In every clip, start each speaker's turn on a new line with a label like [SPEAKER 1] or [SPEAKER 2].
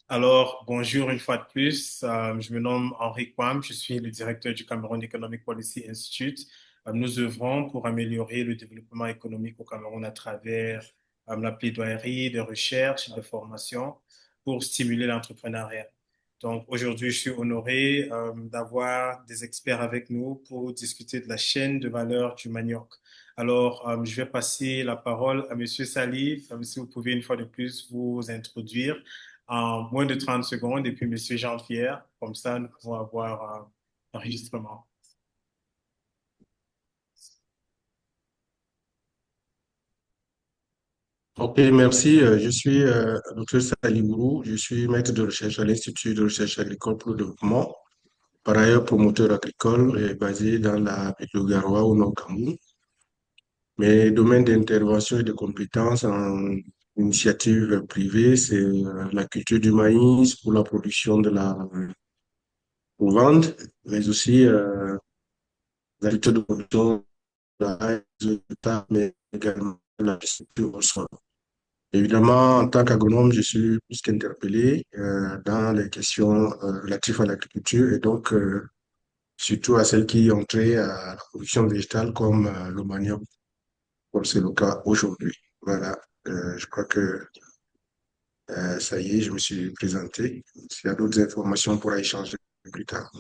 [SPEAKER 1] Alors, bonjour une fois de plus. Je me nomme Henri Kwam, je suis le directeur du Cameroun Economic Policy Institute. Nous œuvrons pour améliorer le développement économique au Cameroun à travers la plaidoirie de recherche et de formation pour stimuler l'entrepreneuriat. Donc, aujourd'hui, je suis honoré d'avoir des experts avec nous pour discuter de la chaîne de valeur du manioc. Alors, je vais passer la parole à Monsieur Salif. Si vous pouvez une fois de plus vous introduire en moins de 30 secondes, et puis Monsieur Jean-Pierre, comme ça, nous pouvons avoir l'enregistrement.
[SPEAKER 2] Ok, merci. Je suis Dr Salimourou. Je suis maître de recherche à l'Institut de recherche agricole pour le développement. Par ailleurs, promoteur agricole basé dans la ville de Garoua au Nord Cameroun. Mes domaines d'intervention et de compétences en initiative privée, c'est la culture du maïs pour la production de la pour vendre, mais aussi l'agriculture de production de la résultat, mais également la distribution au sol. Évidemment, en tant qu'agronome, je suis plus qu'interpellé dans les questions relatives à l'agriculture et donc surtout à celles qui ont trait à la production végétale comme le manioc, comme c'est le cas aujourd'hui. Voilà. Je crois que ça y est, je me suis présenté. S'il y a d'autres informations, on pourra échanger plus tard.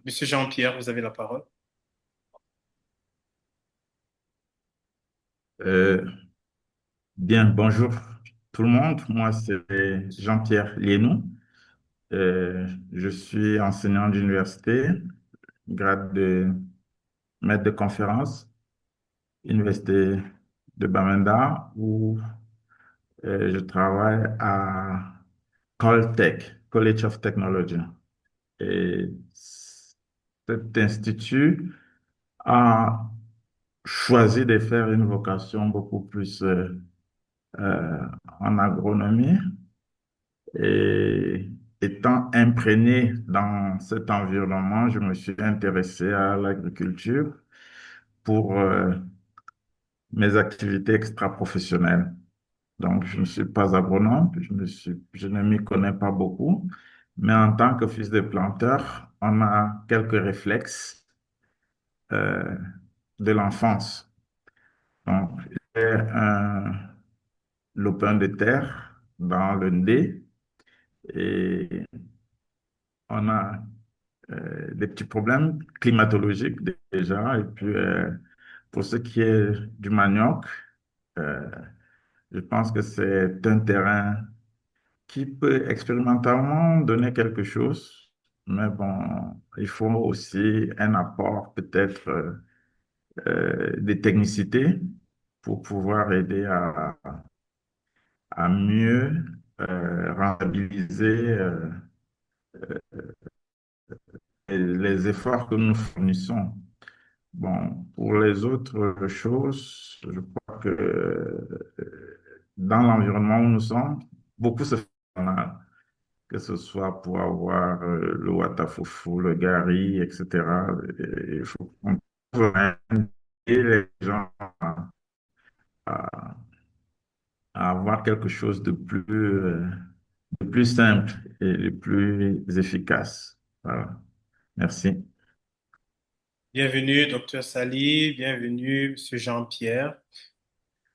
[SPEAKER 1] Monsieur Jean-Pierre, vous avez la parole.
[SPEAKER 3] Euh, Bien, bonjour tout le monde. Moi, c'est Jean-Pierre Liénou. Je suis enseignant d'université, grade de maître de conférence, Université de Bamenda, où je travaille à Coltech, College of Technology. Et cet institut a choisi de faire une vocation beaucoup plus euh, en agronomie. Et étant imprégné dans cet environnement, je me suis intéressé à l'agriculture pour mes activités extra-professionnelles. Donc, je ne suis pas agronome, je ne m'y connais pas beaucoup, mais en tant que fils de planteur, on a quelques réflexes euh, de l'enfance. Donc, j'ai un lopin de terre dans le nez et on a des petits problèmes climatologiques déjà. Et puis, pour ce qui est du manioc, euh, je pense que c'est un terrain qui peut expérimentalement donner quelque chose. Mais bon, il faut aussi un apport peut-être des technicités pour pouvoir aider à mieux rentabiliser les efforts que nous fournissons. Bon, pour les autres choses, je crois que dans l'environnement où nous sommes, beaucoup se fait mal, que ce soit pour avoir le watafoufou, le gari, etc. Et il faut qu'on trouve aider les gens à, à avoir quelque chose de plus simple et de plus efficace. Voilà. Merci.
[SPEAKER 1] Bienvenue, Docteur Sali. Bienvenue, Monsieur Jean-Pierre.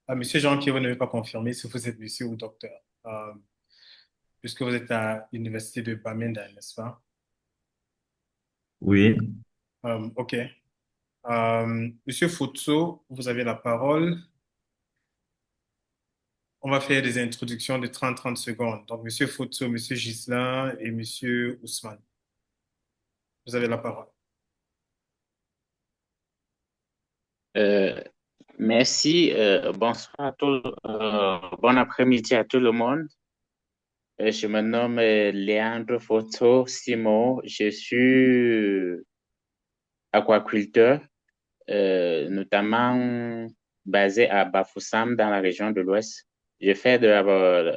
[SPEAKER 1] Monsieur Jean-Pierre, vous n'avez pas confirmé si vous êtes monsieur ou docteur, puisque vous êtes à l'université de Bamenda, n'est-ce pas?
[SPEAKER 3] Oui.
[SPEAKER 1] OK. Monsieur Futso, vous avez la parole. On va faire des introductions de 30 secondes. Donc, Monsieur Futso, Monsieur Gislain et Monsieur Ousmane, vous avez la parole.
[SPEAKER 4] Euh, Merci. Bonsoir à tout, bon après-midi à tout le monde. Je me nomme Leandro Foto Simon. Je suis aquaculteur, notamment basé à Bafoussam dans la région de l'Ouest. Je fais de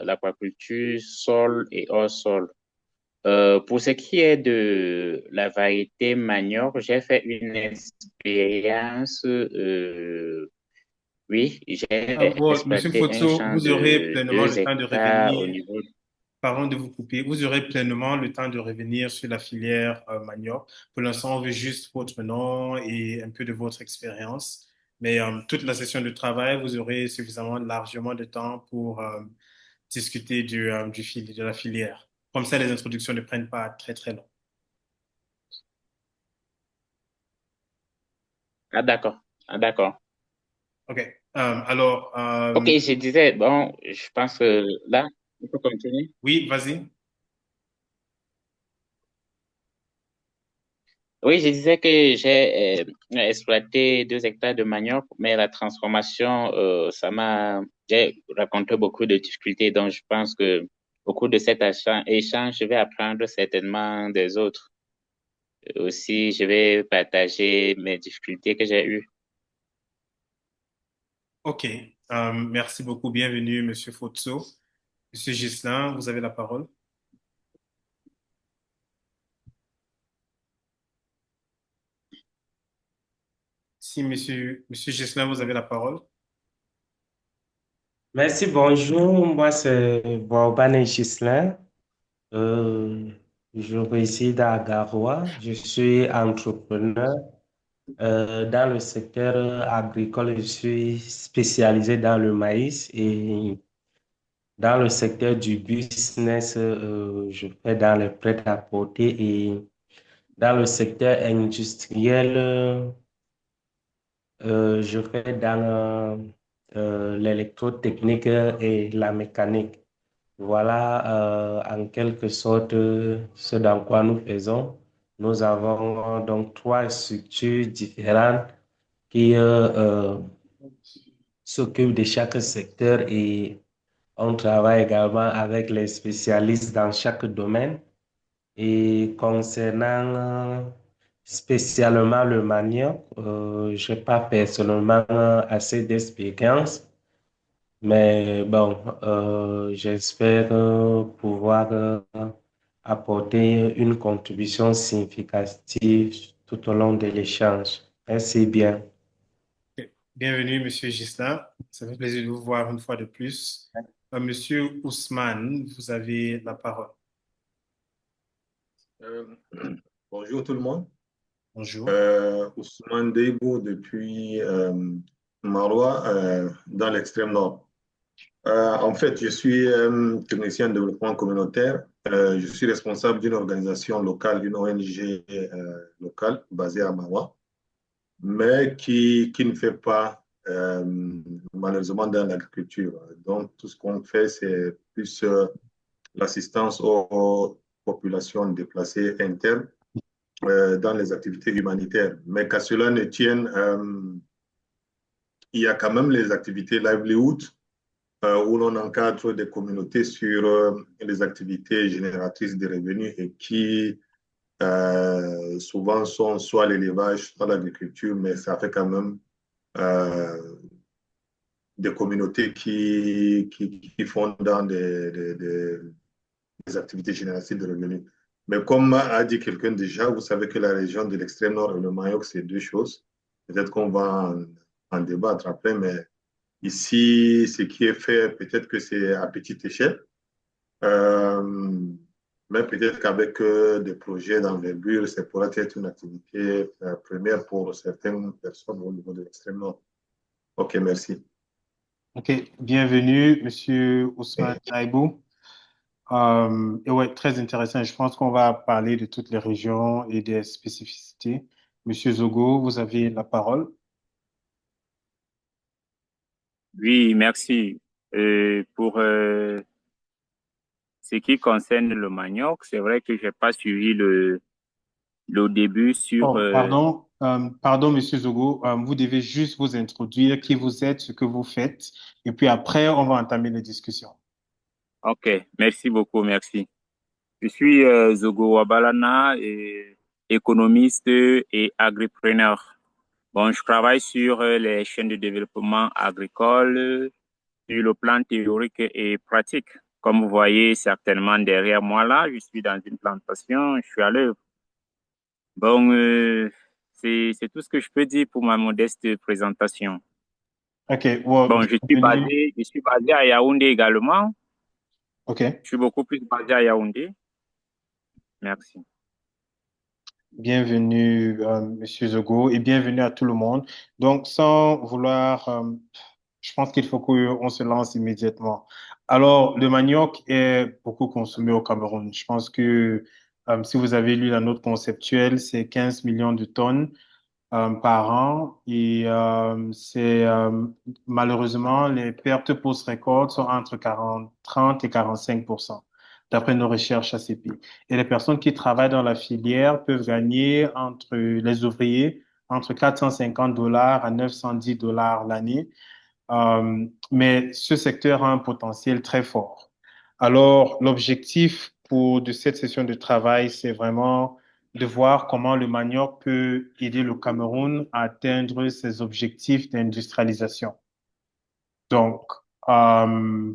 [SPEAKER 4] l'aquaculture sol et hors sol. Pour ce qui est de la variété manioc, j'ai fait une expérience. Oui, j'ai
[SPEAKER 1] Bon, Monsieur
[SPEAKER 4] exploité un
[SPEAKER 1] Fotso,
[SPEAKER 4] champ
[SPEAKER 1] vous aurez
[SPEAKER 4] de
[SPEAKER 1] pleinement le
[SPEAKER 4] 2
[SPEAKER 1] temps de
[SPEAKER 4] hectares au
[SPEAKER 1] revenir.
[SPEAKER 4] niveau.
[SPEAKER 1] Pardon de vous couper. Vous aurez pleinement le temps de revenir sur la filière manioc. Pour l'instant, on veut juste votre nom et un peu de votre expérience. Mais toute la session de travail, vous aurez suffisamment largement de temps pour discuter de la filière. Comme ça, les introductions ne prennent pas très, très long.
[SPEAKER 4] Ah, d'accord. Ah, d'accord.
[SPEAKER 1] OK. Alors,
[SPEAKER 4] OK, je disais, bon, je pense que là, il faut continuer.
[SPEAKER 1] oui, vas-y.
[SPEAKER 4] Oui, je disais que j'ai exploité 2 hectares de manioc, mais la transformation, j'ai rencontré beaucoup de difficultés, donc je pense que au cours de cet échange, je vais apprendre certainement des autres. Aussi, je vais partager mes difficultés que j'ai eues.
[SPEAKER 1] OK. Merci beaucoup. Bienvenue, Monsieur Fotso. Monsieur Ghislain, vous avez la parole. Si, Monsieur Ghislain, vous avez la parole.
[SPEAKER 2] Merci, bonjour. Moi, c'est Boban Gislain. Euh, je réside à Garoua. Je suis entrepreneur dans le secteur agricole. Je suis spécialisé dans le maïs et dans le secteur du business, je fais dans les prêt-à-porter et dans le secteur industriel, je fais dans l'électrotechnique et la mécanique. Voilà en quelque sorte ce dans quoi nous faisons. Nous avons donc trois structures différentes qui s'occupent de chaque secteur et on travaille également avec les spécialistes dans chaque domaine. Et concernant spécialement le manioc, je n'ai pas personnellement assez d'expérience. Mais bon, j'espère pouvoir apporter une contribution significative tout au long de l'échange. Merci bien.
[SPEAKER 1] Ok. Bienvenue, Monsieur Ghislain. Ça fait plaisir de vous voir une fois de plus. Monsieur Ousmane, vous avez la parole.
[SPEAKER 5] Euh, Bonjour tout le monde.
[SPEAKER 1] Bonjour.
[SPEAKER 5] Ousmane Deibo depuis Marois, dans l'extrême nord. En fait, je suis technicien de développement communautaire. Je suis responsable d'une organisation locale, d'une ONG locale basée à Marois, mais qui ne fait pas malheureusement dans l'agriculture. Donc, tout ce qu'on fait, c'est plus l'assistance aux populations déplacées internes dans les activités humanitaires. Mais qu'à cela ne tienne, il y a quand même les activités livelihood où l'on encadre des communautés sur les activités génératrices de revenus et qui souvent sont soit l'élevage, soit l'agriculture, mais ça fait quand même euh, des communautés qui font dans des activités génératrices de revenus. Mais comme a dit quelqu'un déjà, vous savez que la région de l'extrême nord et le Mayotte, c'est deux choses. Peut-être qu'on va en débattre après, mais ici, ce qui est fait, peut-être que c'est à petite échelle, euh, mais peut-être qu'avec des projets d'envergure, ça pourrait être une activité première pour certaines personnes au niveau de l'extrême nord. OK, merci.
[SPEAKER 1] OK. Bienvenue, Monsieur Ousmane Taibou. Et ouais, très intéressant. Je pense qu'on va parler de toutes les régions et des spécificités. Monsieur Zogo, vous avez la parole.
[SPEAKER 6] Oui, merci. Pour ce qui concerne le manioc, c'est vrai que j'ai pas suivi le début sur...
[SPEAKER 1] Oh, pardon, Monsieur Zogo. Vous devez juste vous introduire, qui vous êtes, ce que vous faites, et puis après, on va entamer les discussions.
[SPEAKER 6] Ok, merci beaucoup, merci. Je suis Zogo Wabalana, économiste et agripreneur. Bon, je travaille sur les chaînes de développement agricole sur le plan théorique et pratique. Comme vous voyez certainement derrière moi là, je suis dans une plantation, je suis à l'œuvre. Bon, c'est tout ce que je peux dire pour ma modeste présentation.
[SPEAKER 1] OK. Well,
[SPEAKER 6] Bon,
[SPEAKER 1] bienvenue.
[SPEAKER 6] je suis basé à Yaoundé également.
[SPEAKER 1] OK.
[SPEAKER 6] Je suis beaucoup plus basé à Yaoundé. Merci.
[SPEAKER 1] Bienvenue, Monsieur Zogo, et bienvenue à tout le monde. Donc, sans vouloir, je pense qu'il faut qu'on se lance immédiatement. Alors, le manioc est beaucoup consommé au Cameroun. Je pense que si vous avez lu la note conceptuelle, c'est 15 millions de tonnes par an. Et malheureusement, les pertes post-récolte sont entre 30 et 45%, d'après nos recherches ACP. Et les personnes qui travaillent dans la filière peuvent gagner entre les ouvriers entre 450 dollars à 910 dollars l'année. Mais ce secteur a un potentiel très fort. Alors, l'objectif de cette session de travail, c'est vraiment de voir comment le manioc peut aider le Cameroun à atteindre ses objectifs d'industrialisation. Donc, euh,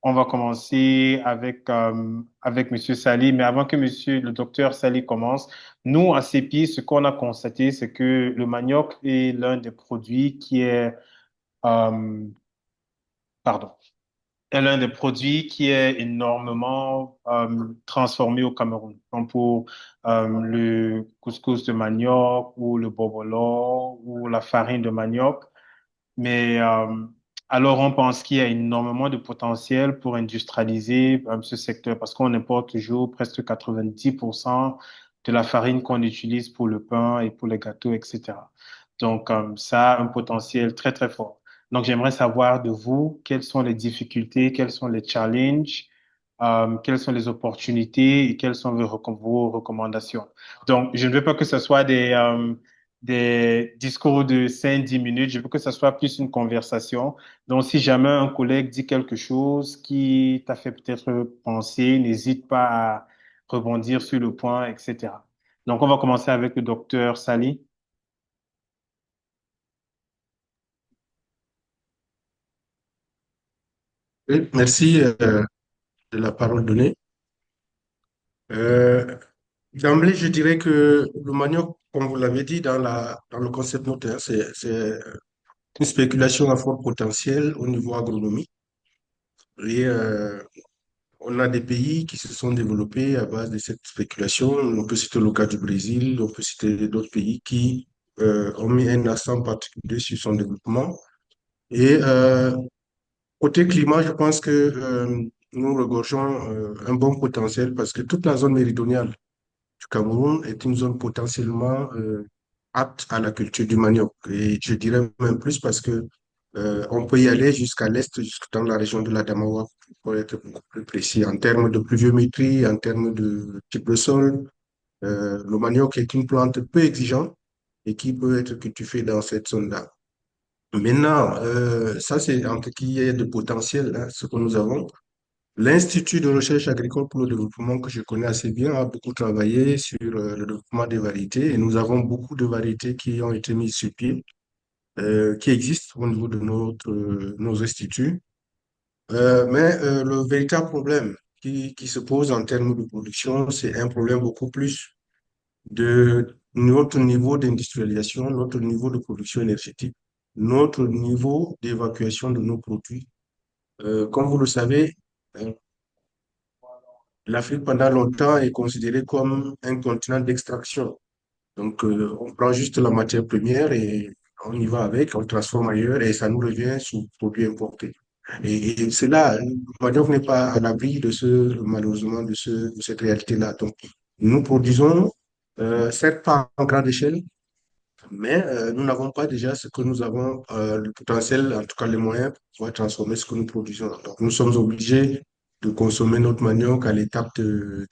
[SPEAKER 1] on va commencer avec Monsieur Sali, mais avant que Monsieur le docteur Sali commence, nous, à CEPI, ce qu'on a constaté, c'est que le manioc est l'un des produits euh, pardon, est l'un des produits qui est énormément transformé au Cameroun. Donc pour le couscous de manioc ou le bobolo ou la farine de manioc. Mais alors on pense qu'il y a énormément de potentiel pour industrialiser ce secteur parce qu'on importe toujours presque 90% de la farine qu'on utilise pour le pain et pour les gâteaux, etc. Donc ça a un potentiel très très fort. Donc j'aimerais savoir de vous quelles sont les difficultés, quels sont les challenges, quelles sont les opportunités et quelles sont vos recommandations. Donc je ne veux pas que ce soit des discours de 5-10 minutes. Je veux que ça soit plus une conversation. Donc, si jamais un collègue dit quelque chose qui t'a fait peut-être penser, n'hésite pas à rebondir sur le point, etc. Donc, on va commencer avec le docteur Sali.
[SPEAKER 2] Oui, merci de la parole donnée. Euh, D'emblée, je dirais que le manioc, comme vous l'avez dit dans le concept notaire, c'est une spéculation à fort potentiel au niveau agronomique. Et on a des pays qui se sont développés à base de cette spéculation. On peut citer le cas du Brésil, on peut citer d'autres pays qui ont mis un accent particulier sur son développement. Et côté climat, je pense que nous regorgeons un bon potentiel parce que toute la zone méridionale du Cameroun est une zone potentiellement apte à la culture du manioc. Et je dirais même plus parce que on peut y aller jusqu'à l'est, jusque dans la région de l'Adamawa, pour être beaucoup plus précis en termes de pluviométrie, en termes de type de sol. Le manioc est une plante peu exigeante et qui peut être cultivée dans cette zone-là. Maintenant, ça c'est en ce qui est de potentiel, hein, ce que nous avons. L'Institut de recherche agricole pour le développement, que je connais assez bien, a beaucoup travaillé sur le développement des variétés et nous avons beaucoup de variétés qui ont été mises sur pied, qui existent au niveau de nos instituts. Mais le véritable problème qui se pose en termes de production, c'est un problème beaucoup plus de notre niveau d'industrialisation, notre niveau de production énergétique, notre niveau d'évacuation de nos produits. Comme vous le savez, euh, l'Afrique, pendant longtemps, est considérée comme un continent d'extraction. Donc, on prend juste la matière première et on y va avec, on le transforme ailleurs et ça nous revient sous produit importé. Et cela, Madoff n'est pas à l'abri de malheureusement, de cette réalité-là. Donc, nous produisons, certes pas en grande échelle, mais nous n'avons pas déjà ce que nous avons, le potentiel, en tout cas les moyens pour pouvoir transformer ce que nous produisons. Donc, nous sommes obligés de consommer notre manioc à l'étape de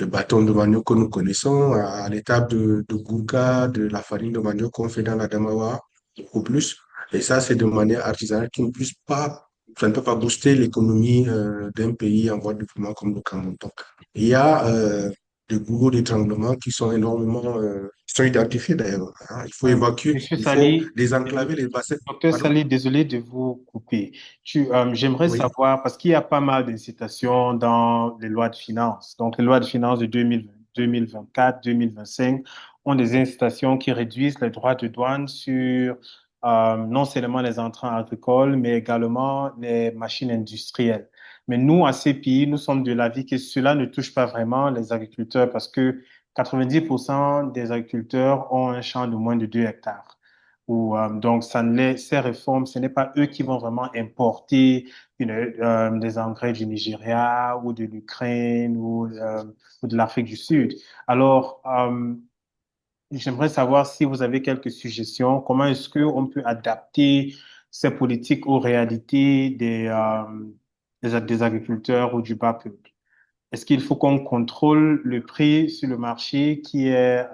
[SPEAKER 2] bâton de manioc que nous connaissons, à l'étape de gourka, de la farine de manioc qu'on fait dans la Damawa, beaucoup plus. Et ça, c'est de manière artisanale qui ne puisse pas, ça ne peut pas booster l'économie d'un pays en voie de développement comme le Cameroun. Donc, il y a des goulots d'étranglement qui sont énormément, qui sont identifiés d'ailleurs, hein. Il faut évacuer,
[SPEAKER 1] Monsieur
[SPEAKER 2] il faut
[SPEAKER 1] Sali,
[SPEAKER 2] désenclaver les bassins.
[SPEAKER 1] docteur
[SPEAKER 2] Pardon?
[SPEAKER 1] Sali, désolé de vous couper. J'aimerais
[SPEAKER 2] Oui.
[SPEAKER 1] savoir, parce qu'il y a pas mal d'incitations dans les lois de finances. Donc, les lois de finances de 2020, 2024, 2025 ont des incitations qui réduisent les droits de douane sur non seulement les entrants agricoles, mais également les machines industrielles. Mais nous, à ces pays, nous sommes de l'avis que cela ne touche pas vraiment les agriculteurs parce que 90% des agriculteurs ont un champ de moins de 2 hectares. Donc, ces réformes, ce n'est pas eux qui vont vraiment importer des engrais du Nigeria ou de l'Ukraine ou de l'Afrique du Sud. Alors, j'aimerais savoir si vous avez quelques suggestions. Comment est-ce qu'on peut adapter ces politiques aux réalités des agriculteurs ou du bas peuple? Est-ce qu'il faut qu'on contrôle le prix sur le marché qui est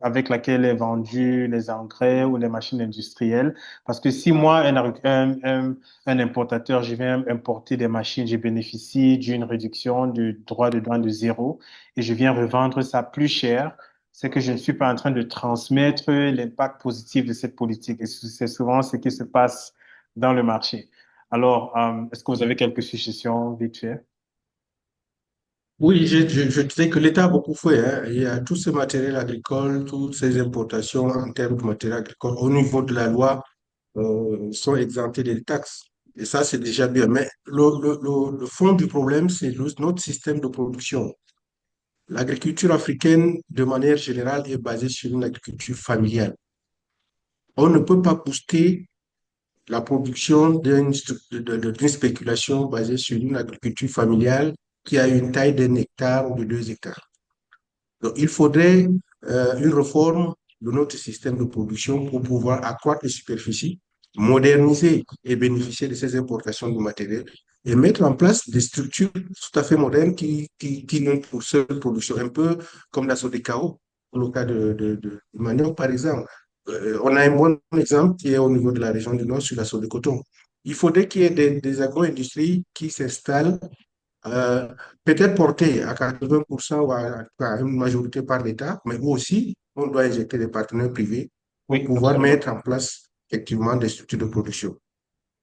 [SPEAKER 1] avec laquelle est vendu les engrais ou les machines industrielles? Parce que si moi, un importateur, je viens importer des machines, je bénéficie d'une réduction du droit de douane de 0 et je viens revendre ça plus cher, c'est que je ne suis pas en train de transmettre l'impact positif de cette politique. Et c'est souvent ce qui se passe dans le marché. Alors, est-ce que vous avez quelques suggestions vite fait?
[SPEAKER 2] Oui, je disais que l'État a beaucoup fait, hein. Il y a tout ce matériel agricole, toutes ces importations en termes de matériel agricole au niveau de la loi sont exemptées des taxes. Et ça, c'est déjà bien. Mais le fond du problème, c'est notre système de production. L'agriculture africaine, de manière générale, est basée sur une agriculture familiale. On ne peut pas booster la production d'une spéculation basée sur une agriculture familiale qui a une taille d'un hectare ou de 2 hectares. Donc, il faudrait une réforme de notre système de production pour pouvoir accroître les superficies, moderniser et bénéficier de ces importations de matériel et mettre en place des structures tout à fait modernes qui n'ont pour seule production, un peu comme la Sodecao, pour le cas de manioc, par exemple. On a un bon exemple qui est au niveau de la région du Nord sur la Sodecoton. Il faudrait qu'il y ait des agro-industries qui s'installent euh, peut-être porté à 80% ou à une majorité par l'État, mais aussi, on doit injecter des partenaires privés pour
[SPEAKER 1] Oui,
[SPEAKER 2] pouvoir
[SPEAKER 1] absolument.
[SPEAKER 2] mettre en place effectivement des structures de production.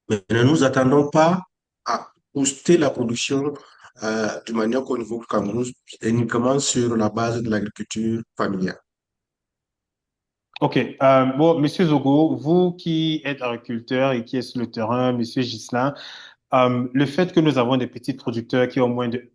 [SPEAKER 2] Mais ne nous attendons pas à booster la production de manière qu'au niveau du Cameroun, uniquement sur la base de l'agriculture familiale.
[SPEAKER 1] OK. Bon, Monsieur Zogo, vous qui êtes agriculteur et qui êtes sur le terrain, Monsieur Ghislain, le fait que nous avons des petits producteurs qui ont moins de,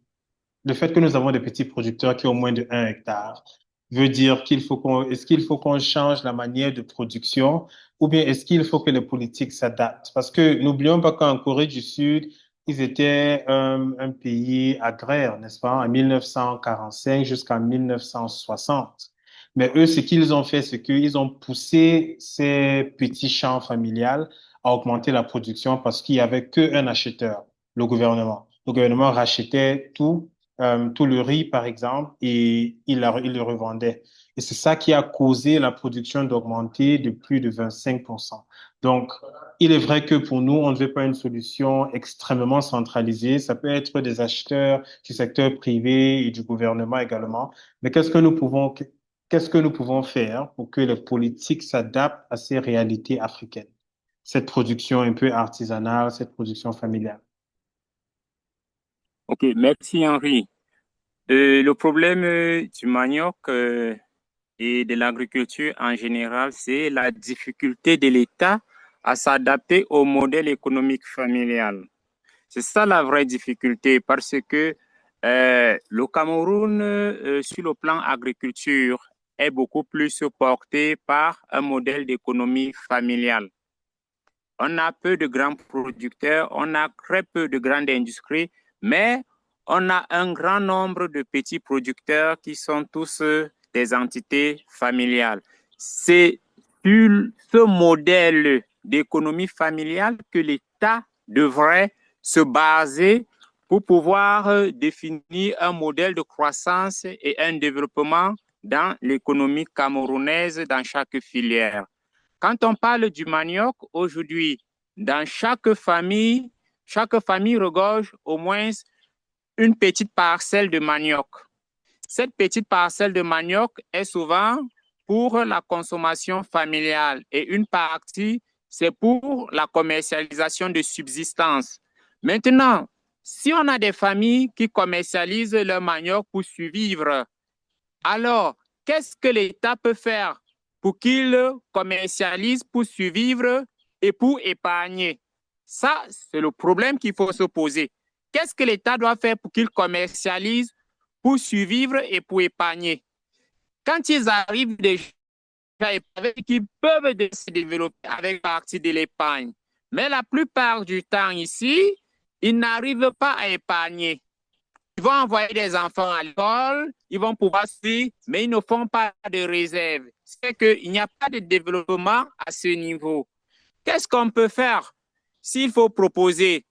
[SPEAKER 1] le fait que nous avons des petits producteurs qui ont moins de 1 hectare veut dire est-ce qu'il faut qu'on change la manière de production ou bien est-ce qu'il faut que les politiques s'adaptent? Parce que n'oublions pas qu'en Corée du Sud, ils étaient un pays agraire, n'est-ce pas, en 1945 jusqu'en 1960. Mais eux, ce qu'ils ont fait, c'est qu'ils ont poussé ces petits champs familiales à augmenter la production parce qu'il y avait qu'un acheteur, le gouvernement. Le gouvernement rachetait tout le riz, par exemple, et il le revendait. Et c'est ça qui a causé la production d'augmenter de plus de 25%. Donc, il est vrai que pour nous, on ne veut pas une solution extrêmement centralisée. Ça peut être des acheteurs du secteur privé et du gouvernement également. Mais qu'est-ce que nous pouvons faire pour que les politiques s'adaptent à ces réalités africaines? Cette production un peu artisanale, cette production familiale.
[SPEAKER 6] Ok, merci Henri. Le problème du manioc et de l'agriculture en général, c'est la difficulté de l'État à s'adapter au modèle économique familial. C'est ça la vraie difficulté parce que le Cameroun, sur le plan agriculture, est beaucoup plus porté par un modèle d'économie familiale. On a peu de grands producteurs, on a très peu de grandes industries, mais on a un grand nombre de petits producteurs qui sont tous des entités familiales. C'est sur ce modèle d'économie familiale que l'État devrait se baser pour pouvoir définir un modèle de croissance et un développement dans l'économie camerounaise dans chaque filière. Quand on parle du manioc, aujourd'hui, dans chaque famille regorge au moins une petite parcelle de manioc. cette petite parcelle de manioc est souvent pour la consommation familiale et une partie, c'est pour la commercialisation de subsistance. Maintenant, si on a des familles qui commercialisent leur manioc pour survivre, alors qu'est-ce que l'État peut faire pour qu'il commercialise pour survivre et pour épargner? Ça, c'est le problème qu'il faut se poser. Qu'est-ce que l'État doit faire pour qu'il commercialise pour survivre et pour épargner? Quand ils arrivent déjà avec qu'ils peuvent se développer avec partie de l'épargne. Mais la plupart du temps ici, ils n'arrivent pas à épargner. Ils vont envoyer des enfants à l'école, ils vont pouvoir suivre, mais ils ne font pas de réserve. C'est qu'il n'y a pas de développement à ce niveau. Qu'est-ce qu'on peut faire s'il faut proposer?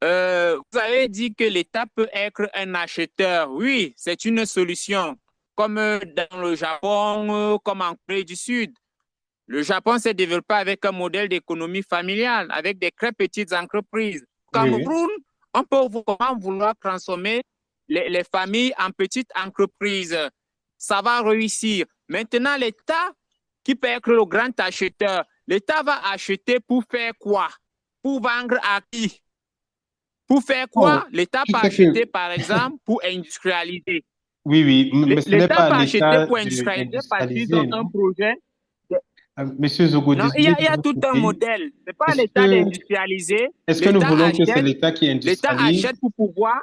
[SPEAKER 6] Vous avez dit que l'État peut être un acheteur. Oui, c'est une solution. Comme dans le Japon, comme en Corée du Sud. Le Japon s'est développé avec un modèle d'économie familiale, avec des très petites entreprises. Au Cameroun, on peut comment vouloir transformer les familles en petites entreprises. Ça va réussir. Maintenant, l'État, qui peut être le grand acheteur, l'État va acheter pour faire quoi? Pour vendre à qui? Pour faire quoi? L'État peut acheter, par exemple, pour industrialiser.
[SPEAKER 1] Oui, mais ce n'est pas
[SPEAKER 6] L'État peut acheter
[SPEAKER 1] l'État
[SPEAKER 6] pour industrialiser parce qu'ils
[SPEAKER 1] d'industrialiser,
[SPEAKER 6] ont un
[SPEAKER 1] non?
[SPEAKER 6] projet.
[SPEAKER 1] Monsieur Zogo,
[SPEAKER 6] Non, il y
[SPEAKER 1] désolé de
[SPEAKER 6] a
[SPEAKER 1] vous
[SPEAKER 6] tout un
[SPEAKER 1] couper.
[SPEAKER 6] modèle. Ce n'est pas
[SPEAKER 1] Est-ce
[SPEAKER 6] l'État
[SPEAKER 1] que,
[SPEAKER 6] d'industrialiser.
[SPEAKER 1] est-ce que nous voulons que c'est
[SPEAKER 6] L'État
[SPEAKER 1] l'État qui industrialise
[SPEAKER 6] achète pour pouvoir.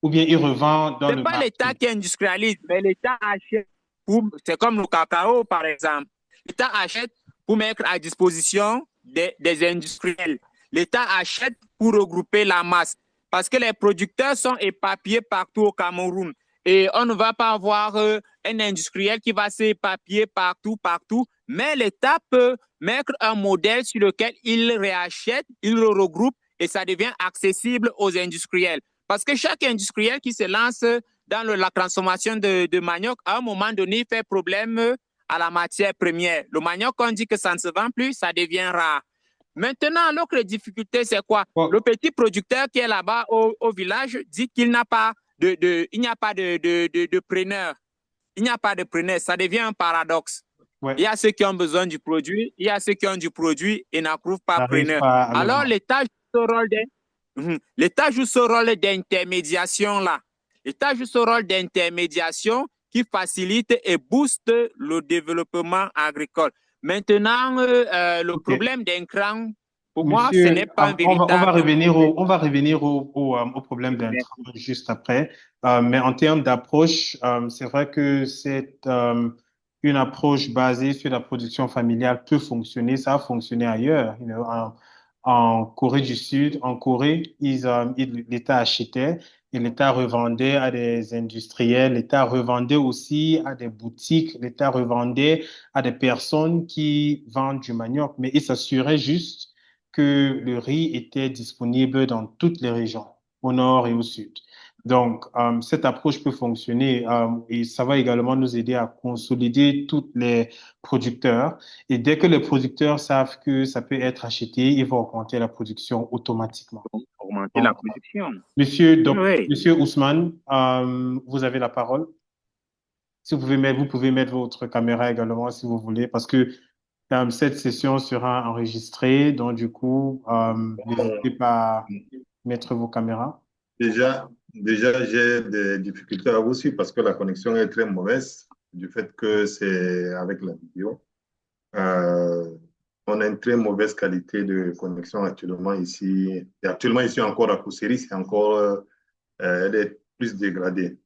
[SPEAKER 1] ou bien il revend dans
[SPEAKER 6] Ce n'est
[SPEAKER 1] le
[SPEAKER 6] pas l'État
[SPEAKER 1] marché?
[SPEAKER 6] qui industrialise, mais l'État achète pour. C'est comme le cacao, par exemple. L'État achète pour mettre à disposition des industriels. L'État achète pour regrouper la masse. Parce que les producteurs sont éparpillés partout au Cameroun. Et on ne va pas avoir un industriel qui va s'éparpiller partout. Mais l'État peut mettre un modèle sur lequel il réachète, il le regroupe et ça devient accessible aux industriels. Parce que chaque industriel qui se lance dans la transformation de manioc, à un moment donné, il fait problème à la matière première. Le manioc, on dit que ça ne se vend plus, ça devient rare. Maintenant, l'autre difficulté, c'est quoi? Le petit producteur qui est là-bas au village dit qu'il n'a pas il n'y a pas de preneur. Il n'y a pas de preneur. Ça devient un paradoxe. Il y a ceux qui ont besoin du produit, il y a ceux qui ont du produit et n'approuvent pas preneur. Alors, l'État joue ce rôle d'intermédiation là. L'État joue ce rôle d'intermédiation qui facilite et booste le développement agricole. Maintenant, le problème d'intrants, pour moi, ce n'est pas un véritable
[SPEAKER 1] on va revenir au problème d'intrants juste après. Mais en termes d'approche, c'est vrai que c'est une approche basée sur la production familiale peut fonctionner. Ça a fonctionné ailleurs. En Corée du Sud, l'État achetait et l'État revendait à des industriels, l'État revendait aussi à des boutiques, l'État revendait à des personnes qui vendent du manioc, mais il s'assurait juste que le riz était disponible dans toutes les régions, au nord et au sud. Donc, cette approche peut fonctionner et ça va également nous aider à consolider tous les producteurs. Et dès que les producteurs savent que ça peut être acheté, ils vont augmenter la production automatiquement.
[SPEAKER 6] Augmenter la production.
[SPEAKER 1] Monsieur Ousmane, vous avez la parole. Si vous pouvez mettre votre caméra également si vous voulez, parce que cette session sera enregistrée, donc du coup, n'hésitez pas à mettre vos caméras.
[SPEAKER 5] Déjà, j'ai des difficultés à vous suivre parce que la connexion est très mauvaise du fait que c'est avec la vidéo. On a une très mauvaise qualité de connexion actuellement ici. Et actuellement, ici encore à Kousséri, c'est encore, elle est plus dégradée.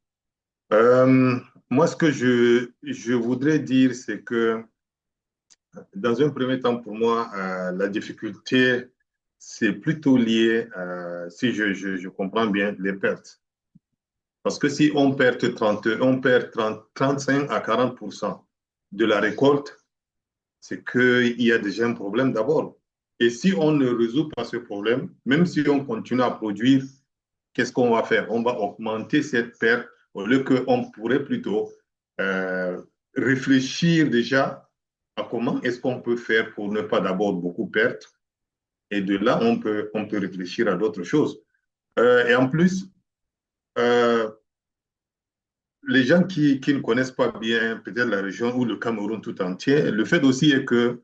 [SPEAKER 5] Moi, ce que je voudrais dire, c'est que dans un premier temps, pour moi, la difficulté, c'est plutôt lié, si je comprends bien, les pertes. Parce que si on perd 35 à 40% de la récolte, c'est qu'il y a déjà un problème d'abord. Et si on ne résout pas ce problème, même si on continue à produire, qu'est-ce qu'on va faire? On va augmenter cette perte au lieu qu'on pourrait plutôt réfléchir déjà à comment est-ce qu'on peut faire pour ne pas d'abord beaucoup perdre. Et de là, on peut réfléchir à d'autres choses. Et en plus, les gens qui ne connaissent pas bien peut-être la région ou le Cameroun tout entier, le fait aussi est que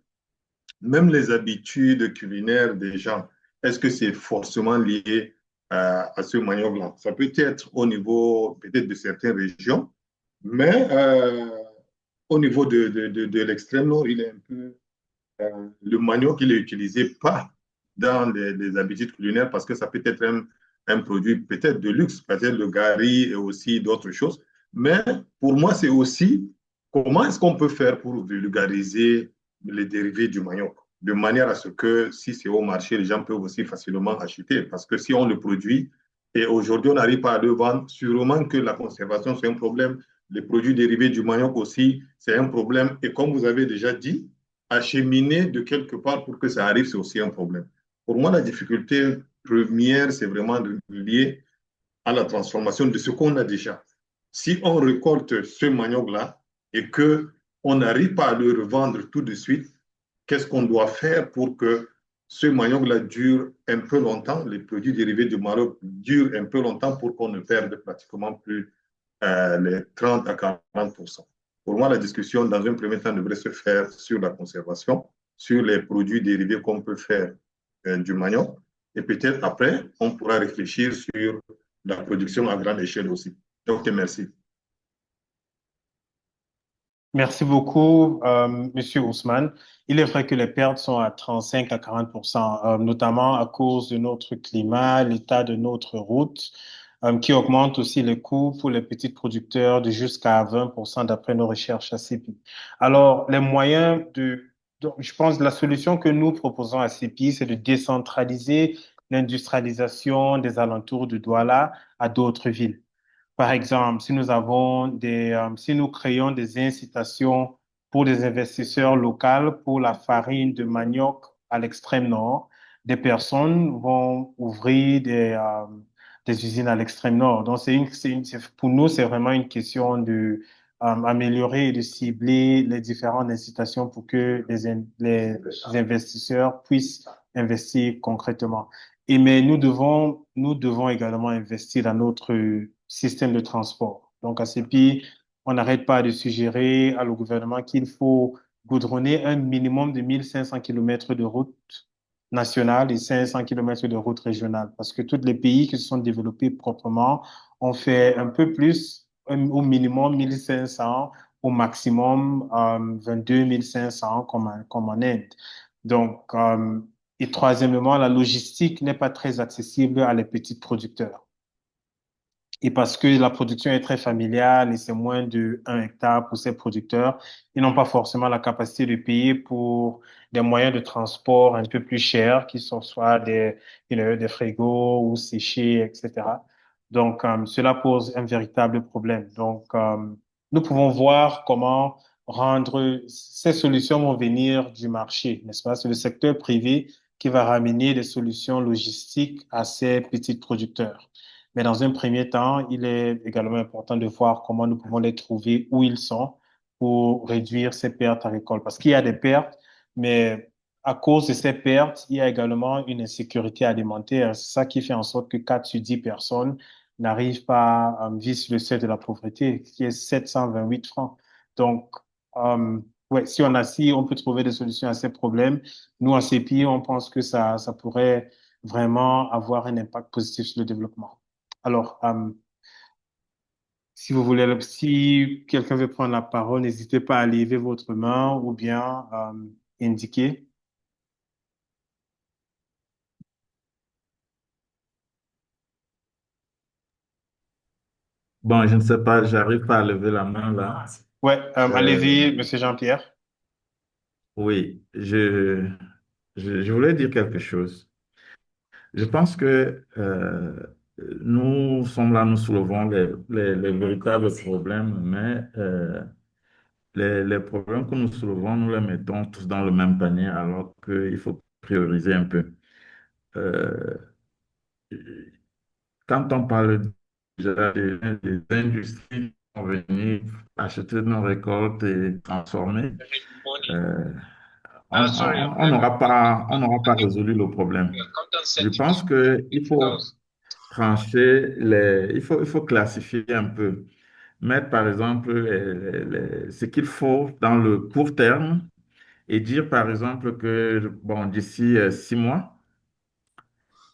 [SPEAKER 5] même les habitudes culinaires des gens, est-ce que c'est forcément lié à ce manioc-là? Ça peut être au niveau peut-être de certaines régions, mais au niveau de l'extrême nord, il est un peu le manioc, il est utilisé pas dans les habitudes culinaires parce que ça peut être un produit peut-être de luxe, peut-être le gari et aussi d'autres choses. Mais pour moi, c'est aussi comment est-ce qu'on peut faire pour vulgariser les dérivés du manioc de manière à ce que si c'est au marché, les gens peuvent aussi facilement acheter. Parce que si on le produit et aujourd'hui on n'arrive pas à le vendre, sûrement que la conservation, c'est un problème. Les produits dérivés du manioc aussi, c'est un problème. Et comme vous avez déjà dit, acheminer de quelque part pour que ça arrive, c'est aussi un problème. Pour moi, la difficulté première, c'est vraiment lié à la transformation de ce qu'on a déjà. Si on récolte ce manioc-là et qu'on n'arrive pas à le revendre tout de suite, qu'est-ce qu'on doit faire pour que ce manioc-là dure un peu longtemps, les produits dérivés du manioc durent un peu longtemps pour qu'on ne perde pratiquement plus les 30 à 40%. Pour moi, la discussion, dans un premier temps, devrait se faire sur la conservation, sur les produits dérivés qu'on peut faire du manioc. Et peut-être après, on pourra réfléchir sur la production à grande échelle aussi. Donc, merci.
[SPEAKER 1] Merci beaucoup, Monsieur Ousmane. Il est vrai que les pertes sont à 35 à 40%, notamment à cause de notre climat, l'état de notre route, qui augmente aussi les coûts pour les petits producteurs de jusqu'à 20% d'après nos recherches à CEPI. Alors, les moyens donc, je pense que la solution que nous proposons à CEPI, c'est de décentraliser l'industrialisation des alentours de Douala à d'autres villes. Par exemple, si nous créons des incitations pour des investisseurs locaux pour la farine de manioc à l'extrême nord, des personnes vont ouvrir des usines à l'extrême nord. Donc, pour nous, c'est vraiment une question de améliorer et de cibler les différentes incitations pour que les investisseurs puissent investir concrètement. Mais nous devons également investir dans notre système de transport. Donc, à CEPI, on n'arrête pas de suggérer à le gouvernement qu'il faut goudronner un minimum de 1500 kilomètres de route nationale et 500 kilomètres de route régionale. Parce que tous les pays qui se sont développés proprement ont fait un peu plus, au minimum 1500, au maximum 22 500 comme en Inde. Donc, et troisièmement, la logistique n'est pas très accessible à les petits producteurs. Et parce que la production est très familiale et c'est moins de 1 hectare pour ces producteurs, ils n'ont pas forcément la capacité de payer pour des moyens de transport un peu plus chers, qui sont soit des frigos ou séchés, etc. Donc, cela pose un véritable problème. Donc, nous pouvons voir comment rendre ces solutions vont venir du marché, n'est-ce pas? C'est le secteur privé qui va ramener des solutions logistiques à ces petits producteurs. Mais dans un premier temps, il est également important de voir comment nous pouvons les trouver où ils sont pour réduire ces pertes agricoles. Parce qu'il y a des pertes, mais à cause de ces pertes, il y a également une insécurité alimentaire. C'est ça qui fait en sorte que 4 sur 10 personnes n'arrivent pas à vivre sur le seuil de la pauvreté, qui est 728 francs. Donc, ouais, si on peut trouver des solutions à ces problèmes, nous, en CPI, on pense que ça pourrait vraiment avoir un impact positif sur le développement. Alors, si vous voulez, si quelqu'un veut prendre la parole, n'hésitez pas à lever votre main ou bien indiquer.
[SPEAKER 3] Bon, je ne sais pas, j'arrive pas à lever la main là.
[SPEAKER 1] Ouais,
[SPEAKER 3] Euh,
[SPEAKER 1] allez-y, Monsieur Jean-Pierre.
[SPEAKER 3] oui, je voulais dire quelque chose. Je pense que nous sommes là, nous soulevons les véritables problèmes, mais les problèmes que nous soulevons, nous les mettons tous dans le même panier, alors qu'il faut prioriser un peu. Euh, Quand on parle déjà des industries qui vont venir acheter nos récoltes et transformer, euh, on n'aura pas résolu le problème. Je pense qu'il faut trancher il faut classifier un peu. mettre par exemple ce qu'il faut dans le court terme et dire par exemple que bon, d'ici 6 mois,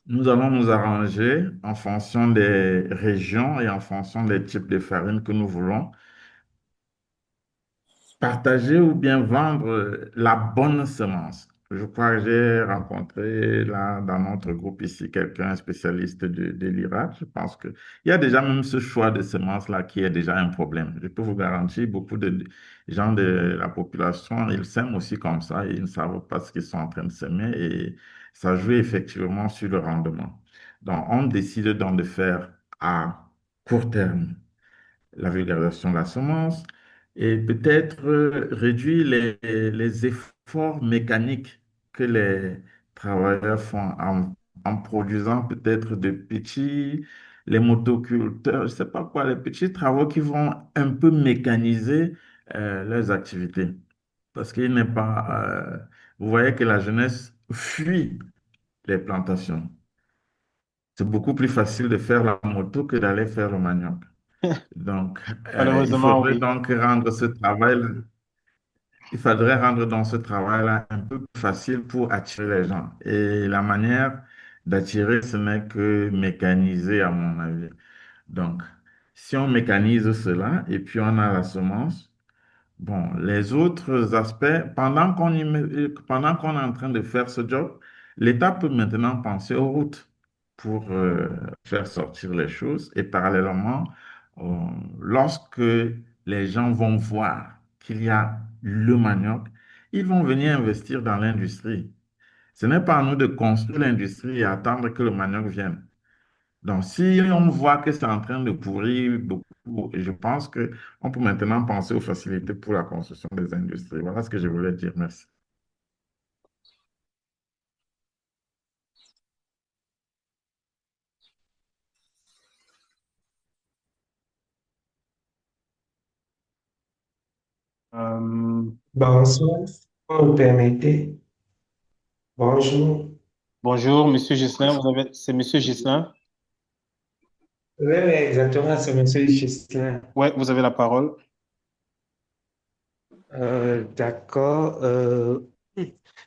[SPEAKER 3] nous allons nous arranger en fonction des régions et en fonction des types de farine que nous voulons partager ou bien vendre la bonne semence. Je crois que j'ai rencontré là dans notre groupe ici quelqu'un spécialiste de l'Irak. Je pense qu'il y a déjà même ce choix de semences-là qui est déjà un problème. Je peux vous garantir, beaucoup de gens de la population, ils sèment aussi comme ça et ils ne savent pas ce qu'ils sont en train de semer et ça joue effectivement sur le rendement. Donc, on décide donc de faire à court terme la vulgarisation de la semence et peut-être réduire les efforts mécaniques que les travailleurs font en produisant peut-être de petits, les motoculteurs, je ne sais pas quoi, les petits travaux qui vont un peu mécaniser leurs activités. Parce qu'il n'est pas, vous voyez que la jeunesse fuit les plantations. C'est beaucoup plus facile de faire la moto que d'aller faire le manioc. Donc, il
[SPEAKER 1] Malheureusement,
[SPEAKER 3] faudrait
[SPEAKER 1] oui.
[SPEAKER 3] donc rendre ce travail, il faudrait rendre donc ce travail-là un peu plus facile pour attirer les gens. Et la manière d'attirer, ce n'est que mécaniser, à mon avis. Donc, si on mécanise cela et puis on a la semence, bon, les autres aspects, pendant qu'on est en train de faire ce job, l'État peut maintenant penser aux routes pour faire sortir les choses. Et parallèlement, euh, lorsque les gens vont voir qu'il y a le manioc, ils vont venir investir dans l'industrie. Ce n'est pas à nous de construire l'industrie et attendre que le manioc vienne. Donc, si on voit que c'est en train de pourrir beaucoup, je pense qu'on peut maintenant penser aux facilités pour la construction des industries. Voilà ce que je voulais dire. Merci.
[SPEAKER 1] Euh,
[SPEAKER 2] Bonsoir, si vous me permettez. Bonjour.
[SPEAKER 1] Bonjour, Monsieur Gislain. C'est Monsieur Gislain.
[SPEAKER 2] Oui, oui, exactement, c'est Monsieur Justin.
[SPEAKER 1] Ouais, vous avez la parole.
[SPEAKER 2] D'accord.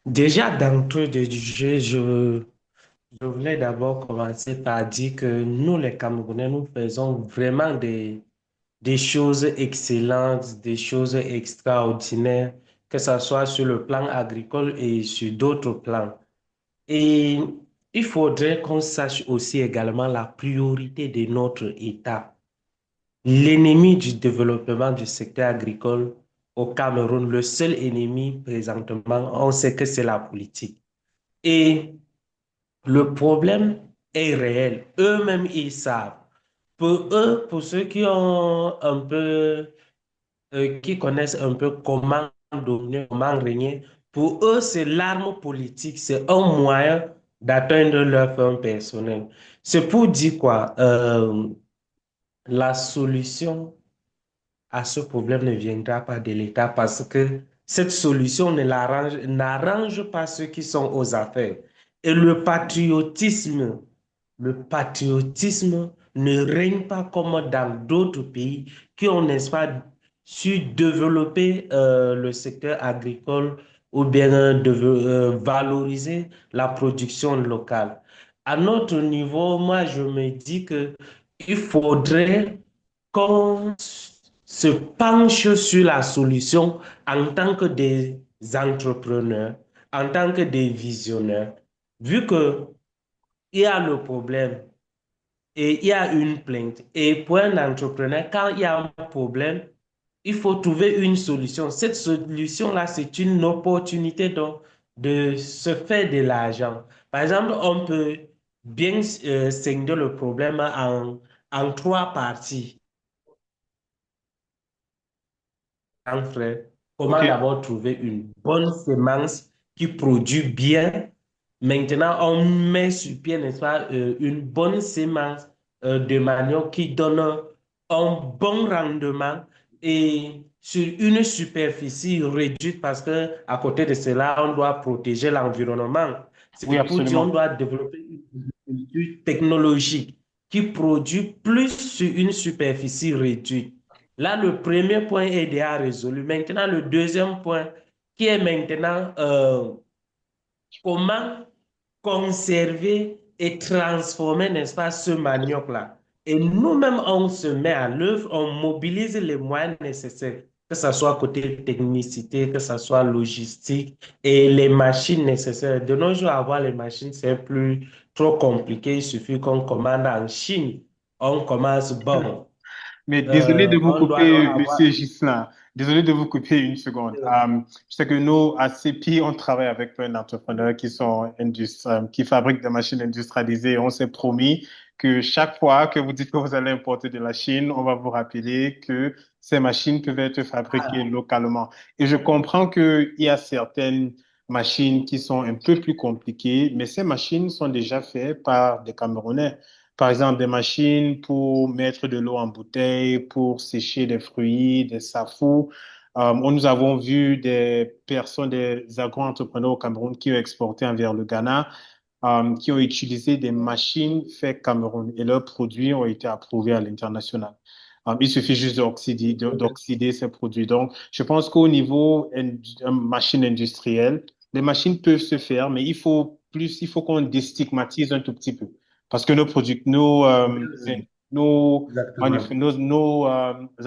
[SPEAKER 2] Déjà, d'entrée de jeu, je voulais d'abord commencer par dire que nous, les Camerounais, nous faisons vraiment des choses excellentes, des choses extraordinaires, que ce soit sur le plan agricole et sur d'autres plans. Et il faudrait qu'on sache aussi également la priorité de notre État. L'ennemi du développement du secteur agricole au Cameroun, le seul ennemi présentement, on sait que c'est la politique. Et le problème est réel. Eux-mêmes, ils savent. Pour eux, pour ceux qui ont un peu, qui connaissent un peu comment dominer, comment régner, pour eux, c'est l'arme politique, c'est un moyen d'atteindre leur fin personnelle. C'est pour dire quoi? La solution à ce problème ne viendra pas de l'État parce que cette solution n'arrange pas ceux qui sont aux affaires. Et le patriotisme ne règne pas comme dans d'autres pays qui ont, n'est-ce pas, su développer le secteur agricole ou bien valoriser la production locale. À notre niveau, moi, je me dis que il faudrait qu'on se penche sur la solution en tant que des entrepreneurs, en tant que des visionnaires, vu que il y a le problème et il y a une plainte. Et pour un entrepreneur, quand il y a un problème, il faut trouver une solution. Cette solution-là, c'est une opportunité donc, de se faire de l'argent. Par exemple, on peut bien scinder le problème en trois parties. Frère,
[SPEAKER 1] OK.
[SPEAKER 2] comment d'abord trouver une bonne semence qui produit bien. Maintenant, on met sur pied, n'est-ce pas, une bonne semence de manioc qui donne un bon rendement et sur une superficie réduite parce que à côté de cela, on doit protéger l'environnement.
[SPEAKER 1] Oui,
[SPEAKER 2] C'est pour dire on
[SPEAKER 1] absolument.
[SPEAKER 2] doit développer une agriculture technologique qui produit plus sur une superficie réduite.
[SPEAKER 7] Là, le premier point est déjà résolu. Maintenant, le deuxième point, qui est maintenant comment conserver et transformer, n'est-ce pas, ce manioc-là. Et nous-mêmes, on se met à l'œuvre, on mobilise les moyens nécessaires, que ce soit côté technicité, que ce soit logistique et les machines nécessaires. De nos jours, avoir les machines, c'est plus trop compliqué. Il suffit qu'on commande en Chine. On commence, bon,
[SPEAKER 1] Mais désolé de vous
[SPEAKER 7] on doit
[SPEAKER 1] couper,
[SPEAKER 7] donc avoir...
[SPEAKER 1] Monsieur Ghislain. Désolé de vous couper une seconde. Je sais que nous, à CEPI, on travaille avec plein d'entrepreneurs qui fabriquent des machines industrialisées. On s'est promis que chaque fois que vous dites que vous allez importer de la Chine, on va vous rappeler que ces machines peuvent être fabriquées localement. Et je comprends qu'il y a certaines machines qui sont un peu plus compliquées, mais ces machines sont déjà faites par des Camerounais. Par exemple, des machines pour mettre de l'eau en bouteille, pour sécher des fruits, des safous. Nous avons vu des personnes, des agro-entrepreneurs au Cameroun qui ont exporté vers le Ghana, qui ont utilisé des machines faites Cameroun et leurs produits ont été approuvés à l'international. Il suffit juste d'oxyder ces produits. Donc, je pense qu'au niveau machine industrielle, les machines peuvent se faire, mais il faut qu'on déstigmatise un tout petit peu. Parce que nos produits,
[SPEAKER 7] Exactement.
[SPEAKER 1] nos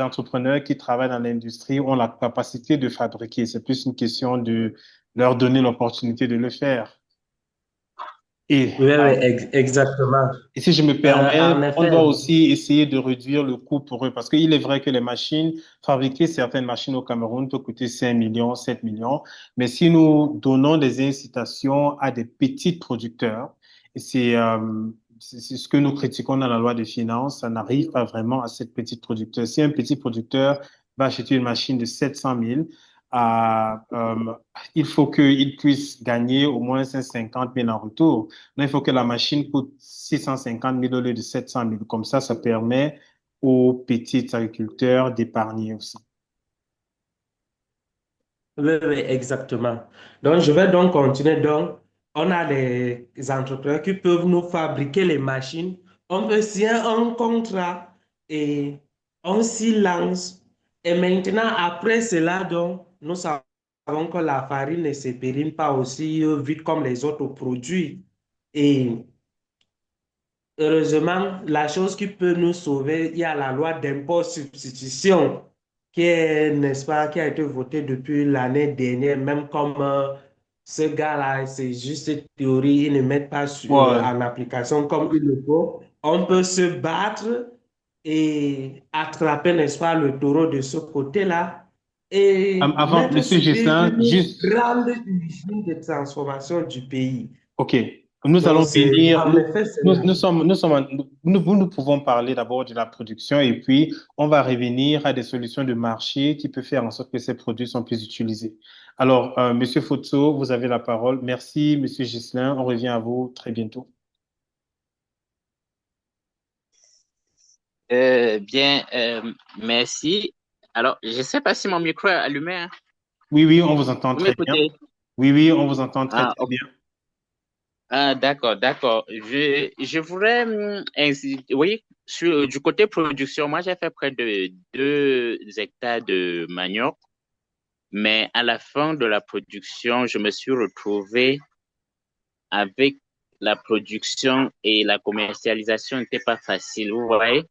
[SPEAKER 1] entrepreneurs qui travaillent dans l'industrie ont la capacité de fabriquer. C'est plus une question de leur donner l'opportunité de le faire. Et,
[SPEAKER 7] Oui, oui, exactement.
[SPEAKER 1] et si je me
[SPEAKER 7] En
[SPEAKER 1] permets, on
[SPEAKER 7] effet,
[SPEAKER 1] doit aussi essayer de réduire le coût pour eux. Parce qu'il est vrai que les machines, fabriquer certaines machines au Cameroun peut coûter 5 millions, 7 millions. Mais si nous donnons des incitations à des petits producteurs, et c'est ce que nous critiquons dans la loi des finances, ça n'arrive pas vraiment à cette petite producteur. Si un petit producteur va acheter une machine de 700 000, à, il faut qu'il puisse gagner au moins 50 000 en retour. Là, il faut que la machine coûte 650 000 au lieu de 700 000. Comme ça permet aux petits agriculteurs d'épargner aussi.
[SPEAKER 7] oui, oui, exactement. Donc, je vais donc continuer. Donc, on a des entrepreneurs qui peuvent nous fabriquer les machines. On peut signer un contrat et on s'y lance. Et maintenant, après cela, donc, nous savons que la farine ne se périme pas aussi vite comme les autres produits. Et heureusement, la chose qui peut nous sauver, il y a la loi d'impôt-substitution qui est, n'est-ce pas, qui a été votée depuis l'année dernière, même comme ce gars-là, c'est juste théorie, ils ne mettent pas
[SPEAKER 1] Ouais.
[SPEAKER 7] en application comme il le faut. On peut se battre et attraper, n'est-ce pas, le taureau de ce côté-là et
[SPEAKER 1] Avant,
[SPEAKER 7] mettre
[SPEAKER 1] Monsieur
[SPEAKER 7] sur pied
[SPEAKER 1] Gislain,
[SPEAKER 7] une
[SPEAKER 1] juste,
[SPEAKER 7] grande usine de transformation du pays.
[SPEAKER 1] OK. Nous
[SPEAKER 7] Donc,
[SPEAKER 1] allons
[SPEAKER 7] c'est,
[SPEAKER 1] venir,
[SPEAKER 7] en effet, c'est là.
[SPEAKER 1] nous pouvons parler d'abord de la production et puis on va revenir à des solutions de marché qui peuvent faire en sorte que ces produits sont plus utilisés. Alors, Monsieur Fotso, vous avez la parole. Merci, Monsieur Gislain. On revient à vous très bientôt.
[SPEAKER 4] Merci. Alors, je ne sais pas si mon micro est allumé, hein.
[SPEAKER 1] Oui, oui, on vous entend
[SPEAKER 4] Vous
[SPEAKER 1] très bien.
[SPEAKER 4] m'écoutez?
[SPEAKER 1] Oui, oui, on vous entend très,
[SPEAKER 4] Ah,
[SPEAKER 1] très bien.
[SPEAKER 4] d'accord, d'accord. Je voudrais, oui, du côté production, moi j'ai fait près de 2 hectares de manioc, mais à la fin de la production, je me suis retrouvé avec la production et la commercialisation n'était pas facile, vous voyez.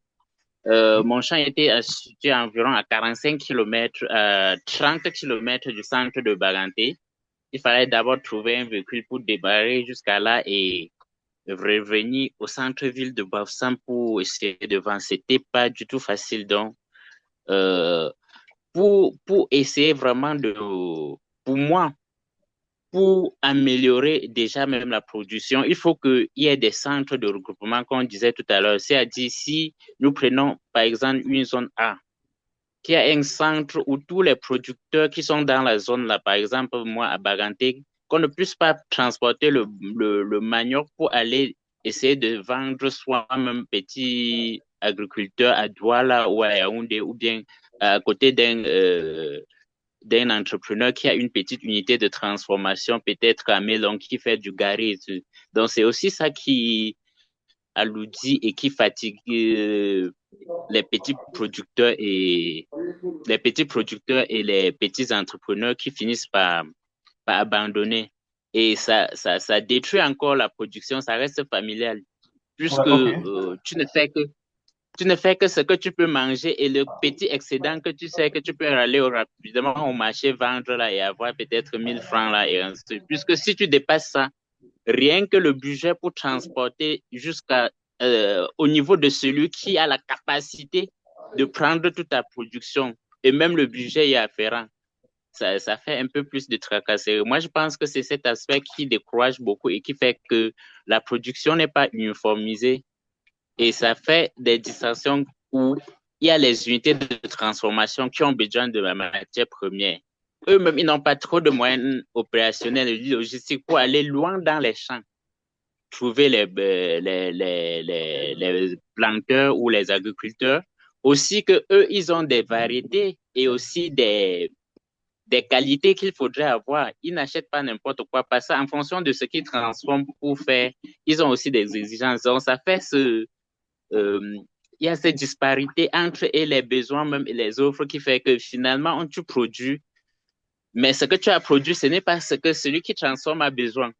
[SPEAKER 4] Mon champ était situé environ à 45 km, 30 km du centre de Baganté. Il fallait d'abord trouver un véhicule pour démarrer jusqu'à là et revenir au centre-ville de Bafoussam pour essayer de vendre. C'était pas du tout facile. Donc, euh, pour essayer vraiment pour moi, pour améliorer déjà même la production, il faut qu'il y ait des centres de regroupement, comme on disait tout à l'heure. C'est-à-dire, si nous prenons par exemple une zone A, qu'il y a un centre où tous les producteurs qui sont dans la zone là, par exemple, moi à Baganté, qu'on ne puisse pas transporter le manioc pour aller essayer de vendre soi-même petit agriculteur à Douala ou à Yaoundé ou bien à côté d'un entrepreneur qui a une petite unité de transformation, peut-être à Mélon, qui fait du garé. Donc, c'est aussi ça qui alourdit et qui fatigue les petits producteurs et les petits entrepreneurs qui finissent par abandonner. Et ça détruit encore la production, ça reste familial,
[SPEAKER 1] Ouais,
[SPEAKER 4] puisque
[SPEAKER 1] ok.
[SPEAKER 4] tu ne fais que ce que tu peux manger et le petit excédent que tu sais que tu peux aller rapidement au marché vendre là et avoir peut-être 1 000 francs là et ainsi de suite. Puisque si tu dépasses ça, rien que le budget pour transporter jusqu'à au niveau de celui qui a la capacité de prendre toute ta production et même le budget y afférent, ça fait un peu plus de tracasserie. Moi, je pense que c'est cet aspect qui décourage beaucoup et qui fait que la production n'est pas uniformisée et ça fait des distinctions où il y a les unités de transformation qui ont besoin de la matière première. Eux-mêmes, ils n'ont pas trop de moyens opérationnels et logistiques pour aller loin dans les champs, trouver les planteurs ou les agriculteurs. Aussi que eux, ils ont des variétés et aussi des qualités qu'il faudrait avoir. Ils n'achètent pas n'importe quoi parce qu'en fonction de ce qu'ils transforment pour faire, ils ont aussi des exigences. Donc, ça fait il y a cette disparité entre et les besoins même et les offres qui fait que finalement, tu produis, mais ce que tu as produit, ce n'est pas ce que celui qui transforme a besoin.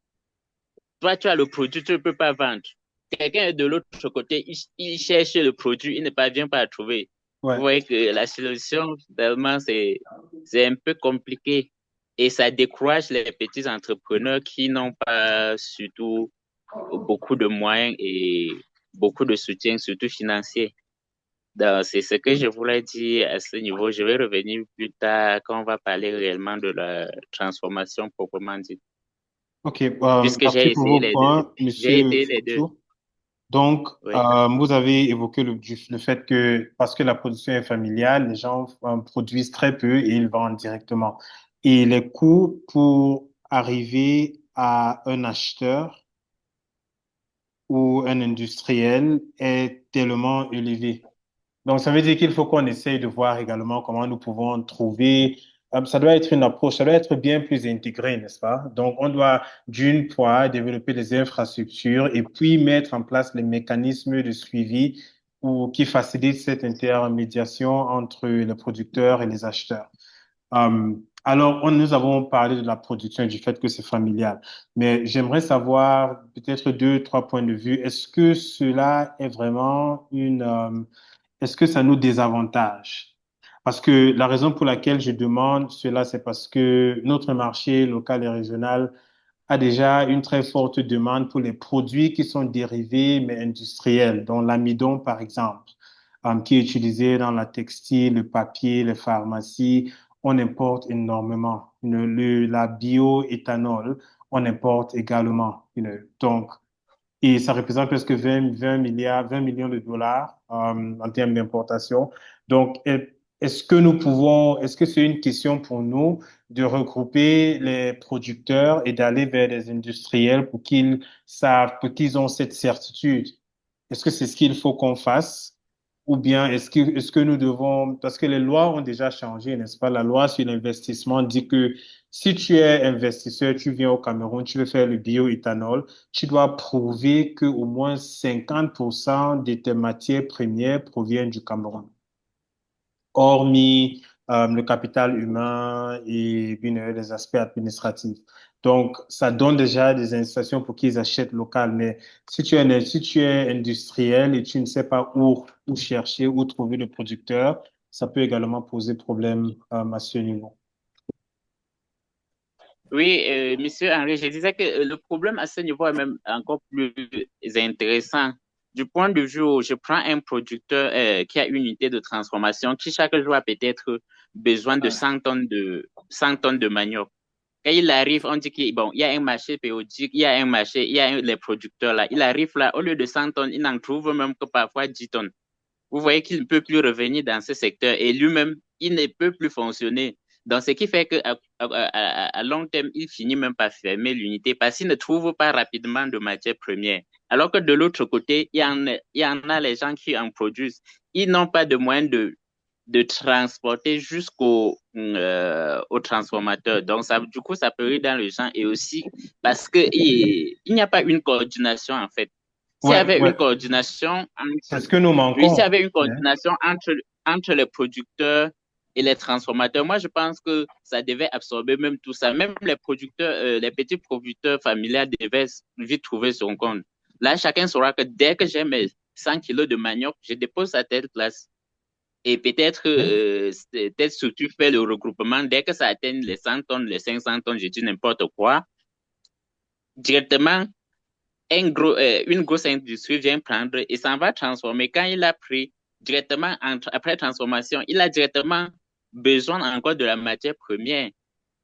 [SPEAKER 4] Toi, tu as le produit, tu ne peux pas vendre. Quelqu'un de l'autre côté, il cherche le produit, il ne parvient pas à trouver. Vous
[SPEAKER 1] Ouais.
[SPEAKER 4] voyez que la solution, finalement, c'est un peu compliqué et ça décourage les petits entrepreneurs qui n'ont pas surtout beaucoup de moyens et beaucoup de soutien, surtout financier. Donc, c'est ce que je voulais dire à ce niveau. Je vais revenir plus tard quand on va parler réellement de la transformation proprement dite,
[SPEAKER 1] Ok,
[SPEAKER 4] puisque
[SPEAKER 1] merci pour vos points,
[SPEAKER 4] j'ai
[SPEAKER 1] Monsieur
[SPEAKER 4] été les deux.
[SPEAKER 1] Foucault. Donc,
[SPEAKER 4] Oui.
[SPEAKER 1] vous avez évoqué le fait que parce que la production est familiale, les gens produisent très peu et ils vendent directement. Et les coûts pour arriver à un acheteur ou un industriel est tellement élevé. Donc, ça veut dire qu'il faut qu'on essaye de voir également comment nous pouvons trouver, ça doit être une approche, ça doit être bien plus intégré, n'est-ce pas? Donc, on doit d'une part développer les infrastructures et puis mettre en place les mécanismes de suivi qui facilitent cette intermédiation entre les producteurs et les acheteurs. Alors, nous avons parlé de la production et du fait que c'est familial, mais j'aimerais savoir peut-être deux, trois points de vue. Est-ce que cela est vraiment est-ce que ça nous désavantage? Parce que la raison pour laquelle je demande cela, c'est parce que notre marché local et régional a déjà une très forte demande pour les produits qui sont dérivés mais industriels, dont l'amidon, par exemple, qui est utilisé dans la textile, le papier, les pharmacies. On importe énormément. La bioéthanol, on importe également. Donc, et ça représente presque 20 millions de dollars en termes d'importation. Donc, est-ce que c'est une question pour nous de regrouper les producteurs et d'aller vers des industriels pour qu'ils savent, pour qu'ils ont cette certitude? Est-ce que c'est ce qu'il faut qu'on fasse? Ou bien est-ce que nous devons, parce que les lois ont déjà changé, n'est-ce pas? La loi sur l'investissement dit que si tu es investisseur, tu viens au Cameroun, tu veux faire le bioéthanol, tu dois prouver que au moins 50% de tes matières premières proviennent du Cameroun, hormis le capital humain et bien, les aspects administratifs. Donc, ça donne déjà des incitations pour qu'ils achètent local. Mais si tu es industriel et tu ne sais pas où chercher, où trouver le producteur, ça peut également poser problème à ce niveau.
[SPEAKER 4] Oui, Monsieur Henri, je disais que le problème à ce niveau est même encore plus intéressant. Du point de vue où je prends un producteur qui a une unité de transformation qui chaque jour a peut-être besoin de 100 tonnes de manioc. Quand il arrive, on dit qu'il bon, il y a un marché périodique, il y a un marché, il y a les producteurs là. Il arrive là, au lieu de 100 tonnes, il n'en trouve même que parfois 10 tonnes. Vous voyez qu'il ne peut plus revenir dans ce secteur et lui-même, il ne peut plus fonctionner. Donc, ce qui fait qu'à long terme, il finit même par fermer l'unité parce qu'il ne trouve pas rapidement de matière première. Alors que de l'autre côté, il y en a les gens qui en produisent. Ils n'ont pas de moyens de transporter au transformateur. Donc, ça, du coup, ça peut être dans le champ et aussi parce qu'il n'y a pas une coordination, en fait. S'il y
[SPEAKER 1] Ouais,
[SPEAKER 4] avait
[SPEAKER 1] ouais.
[SPEAKER 4] une coordination
[SPEAKER 1] C'est
[SPEAKER 4] entre,
[SPEAKER 1] ce que nous
[SPEAKER 4] oui, s'il y
[SPEAKER 1] manquons.
[SPEAKER 4] avait une
[SPEAKER 1] Ouais.
[SPEAKER 4] coordination entre les producteurs et les transformateurs, moi, je pense que ça devait absorber même tout ça. Même les producteurs, les petits producteurs familiaux devaient vite trouver son compte. Là, chacun saura que dès que j'ai mes 100 kilos de manioc, je dépose à telle place. Et peut-être, telle structure fait le regroupement. Dès que ça atteint les 100 tonnes, les 500 tonnes, je dis n'importe quoi, directement, une grosse industrie vient prendre et s'en va transformer. Quand il a pris directement, après transformation, il a directement besoin encore de la matière première.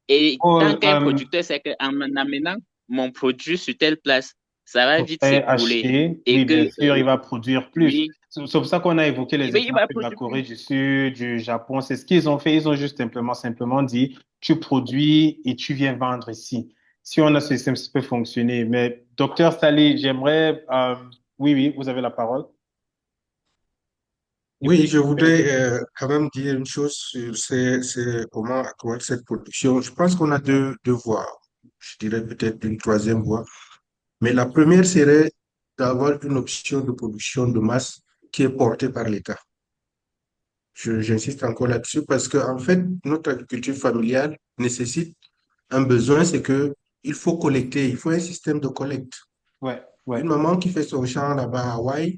[SPEAKER 4] Et tant
[SPEAKER 1] Pour,
[SPEAKER 4] qu'un producteur sait qu'en amenant mon produit sur telle place, ça va vite
[SPEAKER 1] pourrait
[SPEAKER 4] s'écouler.
[SPEAKER 1] acheter,
[SPEAKER 4] Et
[SPEAKER 1] oui,
[SPEAKER 4] que,
[SPEAKER 1] bien sûr, il va produire plus.
[SPEAKER 4] oui,
[SPEAKER 1] C'est pour ça qu'on a évoqué les
[SPEAKER 4] il va
[SPEAKER 1] exemples de la
[SPEAKER 4] produire plus.
[SPEAKER 1] Corée du Sud, du Japon. C'est ce qu'ils ont fait. Ils ont juste simplement dit, tu produis et tu viens vendre ici. Si on a ce système, ça peut fonctionner. Mais docteur Saleh, j'aimerais, oui, oui, vous avez la parole. Et
[SPEAKER 2] Oui,
[SPEAKER 1] puis,
[SPEAKER 2] je voudrais quand même dire une chose sur comment accroître cette production. Je pense qu'on a deux voies. Je dirais peut-être une troisième voie. Mais la première serait d'avoir une option de production de masse qui est portée par l'État. J'insiste encore là-dessus parce que, en fait, notre agriculture familiale nécessite un besoin, c'est que il faut collecter, il faut un système de collecte.
[SPEAKER 1] ouais,
[SPEAKER 2] Une
[SPEAKER 1] ouais.
[SPEAKER 2] maman qui fait son champ là-bas à Hawaï,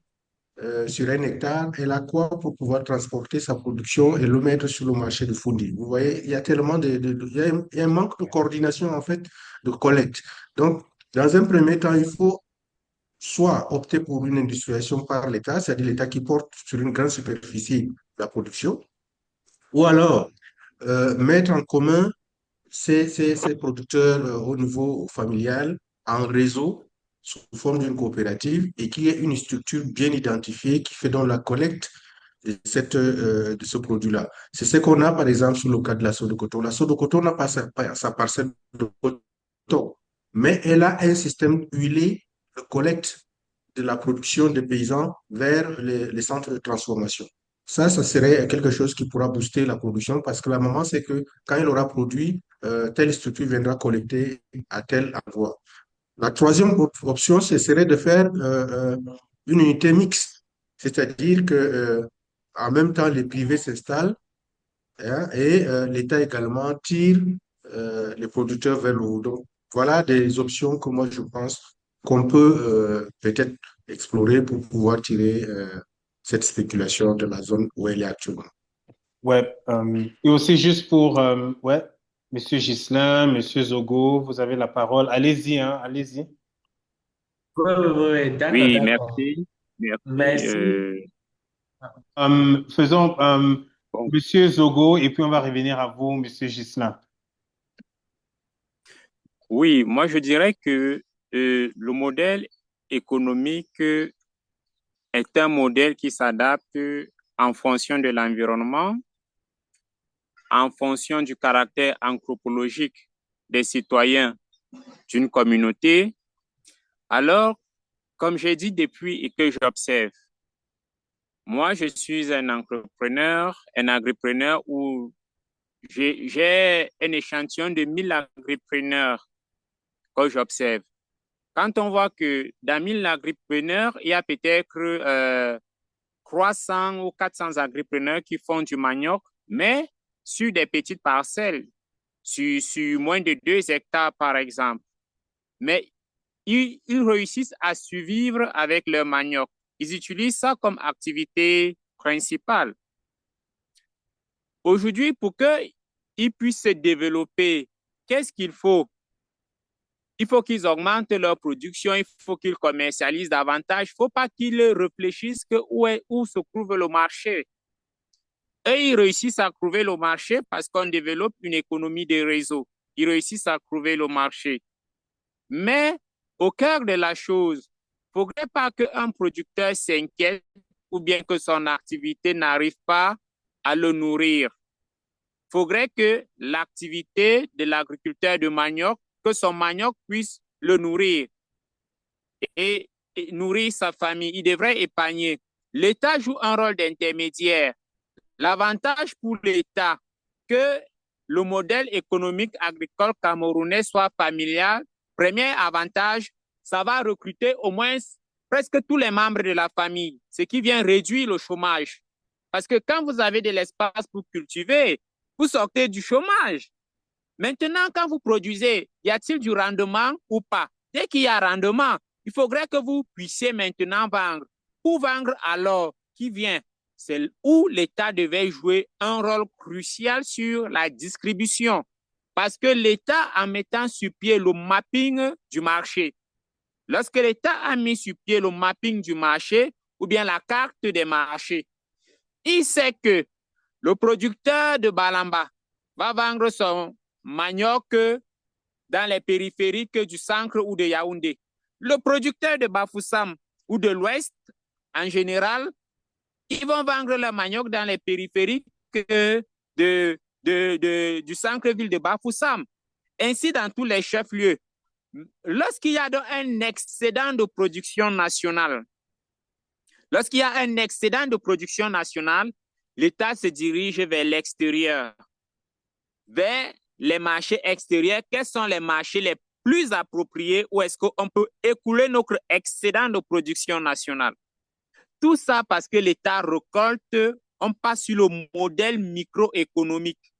[SPEAKER 2] sur 1 hectare, elle a quoi pour pouvoir transporter sa production et le mettre sur le marché de Fondi? Vous voyez, il y a tellement il y a un manque de coordination, en fait, de collecte. Donc, dans un premier temps, il faut soit opter pour une industrialisation par l'État, c'est-à-dire l'État qui porte sur une grande superficie la production, ou alors mettre en commun ces producteurs au niveau familial en réseau sous forme d'une coopérative et qu'il y ait une structure bien identifiée qui fait donc la collecte de ce produit-là. C'est ce qu'on a par exemple sur le cas de la sauce de coton. La sauce de coton n'a pas sa parcelle de coton, mais elle a un système huilé de collecte de la production des paysans vers les centres de transformation. Ça serait quelque chose qui pourra booster la production parce que la maman sait que quand il aura produit, telle structure viendra collecter à tel endroit. La troisième option, ce serait de faire une unité mixte, c'est-à-dire que en même temps, les privés s'installent, hein, et l'État également tire les producteurs vers le haut. Donc, voilà des options que moi, je pense qu'on peut peut-être explorer pour pouvoir tirer cette spéculation de la zone où elle est actuellement.
[SPEAKER 1] Ouais, et aussi juste pour, ouais, Monsieur Ghislain, Monsieur Zogo, vous avez la parole. Allez-y, hein, allez-y.
[SPEAKER 7] Oui, oui, oui, d'accord,
[SPEAKER 6] Oui,
[SPEAKER 7] d'accord.
[SPEAKER 6] merci. Merci.
[SPEAKER 7] Merci.
[SPEAKER 1] Faisons
[SPEAKER 6] Bon,
[SPEAKER 1] Monsieur Zogo et puis on va revenir à vous, Monsieur Ghislain.
[SPEAKER 6] oui, moi je dirais que le modèle économique est un modèle qui s'adapte en fonction de l'environnement, en fonction du caractère anthropologique des citoyens d'une communauté. Alors, comme j'ai dit depuis et que j'observe, moi je suis un entrepreneur, un agripreneur où j'ai un échantillon de 1000 agripreneurs que j'observe. Quand on voit que dans 1000 agripreneurs, il y a peut-être 300 ou 400 agripreneurs qui font du manioc, mais sur des petites parcelles, sur moins de 2 hectares par exemple. Mais ils réussissent à survivre avec leur manioc. Ils utilisent ça comme activité principale. Aujourd'hui, pour qu'ils puissent se développer, qu'est-ce qu'il faut? Il faut qu'ils augmentent leur production, il faut qu'ils commercialisent davantage. Il ne faut pas qu'ils réfléchissent où se trouve le marché. Eux, ils réussissent à trouver le marché parce qu'on développe une économie de réseau. Ils réussissent à trouver le marché. Mais au cœur de la chose, il ne faudrait pas qu'un producteur s'inquiète ou bien que son activité n'arrive pas à le nourrir. Il faudrait que l'activité de l'agriculteur de manioc, que son manioc puisse le nourrir et nourrir sa famille. Il devrait épargner. L'État joue un rôle d'intermédiaire. L'avantage pour l'État que le modèle économique agricole camerounais soit familial, premier avantage, ça va recruter au moins presque tous les membres de la famille, ce qui vient réduire le chômage. Parce que quand vous avez de l'espace pour cultiver, vous sortez du chômage. Maintenant, quand vous produisez, y a-t-il du rendement ou pas? Dès qu'il y a rendement, il faudrait que vous puissiez maintenant vendre. Pour vendre alors, qui vient? C'est où l'État devait jouer un rôle crucial sur la distribution. Parce que l'État, en mettant sur pied le mapping du marché, lorsque l'État a mis sur pied le mapping du marché ou bien la carte des marchés, il sait que le producteur de Balamba va vendre son manioc dans les périphériques du centre ou de Yaoundé. Le producteur de Bafoussam ou de l'Ouest, en général, ils vont vendre le manioc dans les périphériques du centre-ville de Bafoussam. Ainsi, dans tous les chefs-lieux. Lorsqu'il y a donc un excédent de production nationale, l'État se dirige vers l'extérieur, vers les marchés extérieurs. Quels sont les marchés les plus appropriés où est-ce qu'on peut écouler notre excédent de production nationale? Tout ça parce que l'État récolte, on passe sur le modèle microéconomique.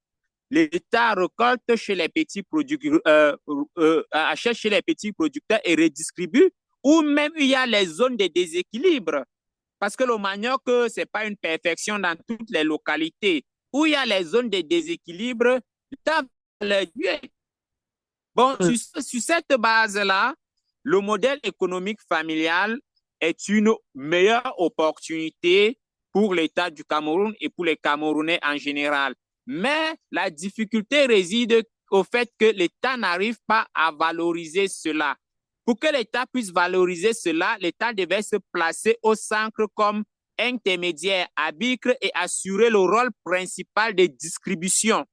[SPEAKER 6] L'État récolte chez les petits producteurs, achète chez les petits producteurs et redistribue, ou même il y a les zones de déséquilibre. Parce que le manioc, ce n'est pas une perfection dans toutes les localités. Où il y a les zones de déséquilibre, l'État va les tuer. Bon, sur cette base-là, le modèle économique familial est une meilleure opportunité pour l'État du Cameroun et pour les Camerounais en général. Mais la difficulté réside au fait que l'État n'arrive pas à valoriser cela. Pour que l'État puisse valoriser cela, l'État devait se placer au centre comme intermédiaire, arbitre et assurer le rôle principal de distribution.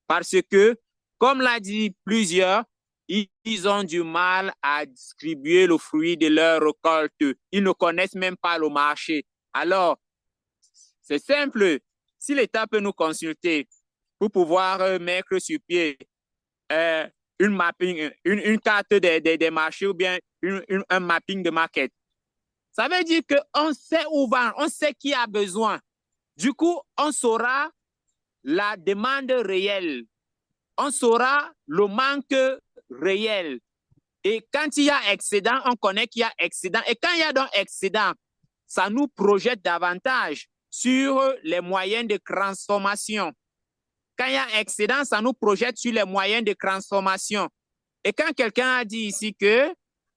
[SPEAKER 6] Parce que, comme l'a dit plusieurs, ils ont du mal à distribuer le fruit de leur récolte. Ils ne connaissent même pas le marché. Alors, c'est simple. Si l'État peut nous consulter pour pouvoir mettre sur pied une mapping, une carte des marchés ou bien un mapping de market, ça veut dire qu'on sait où vendre, on sait qui a besoin. Du coup, on saura la demande réelle. On saura le manque réel. Et quand il y a excédent, on connaît qu'il y a excédent. Et quand il y a donc excédent, ça nous projette davantage sur les moyens de transformation. Quand il y a excédent, ça nous projette sur les moyens de transformation. Et quand quelqu'un a dit ici que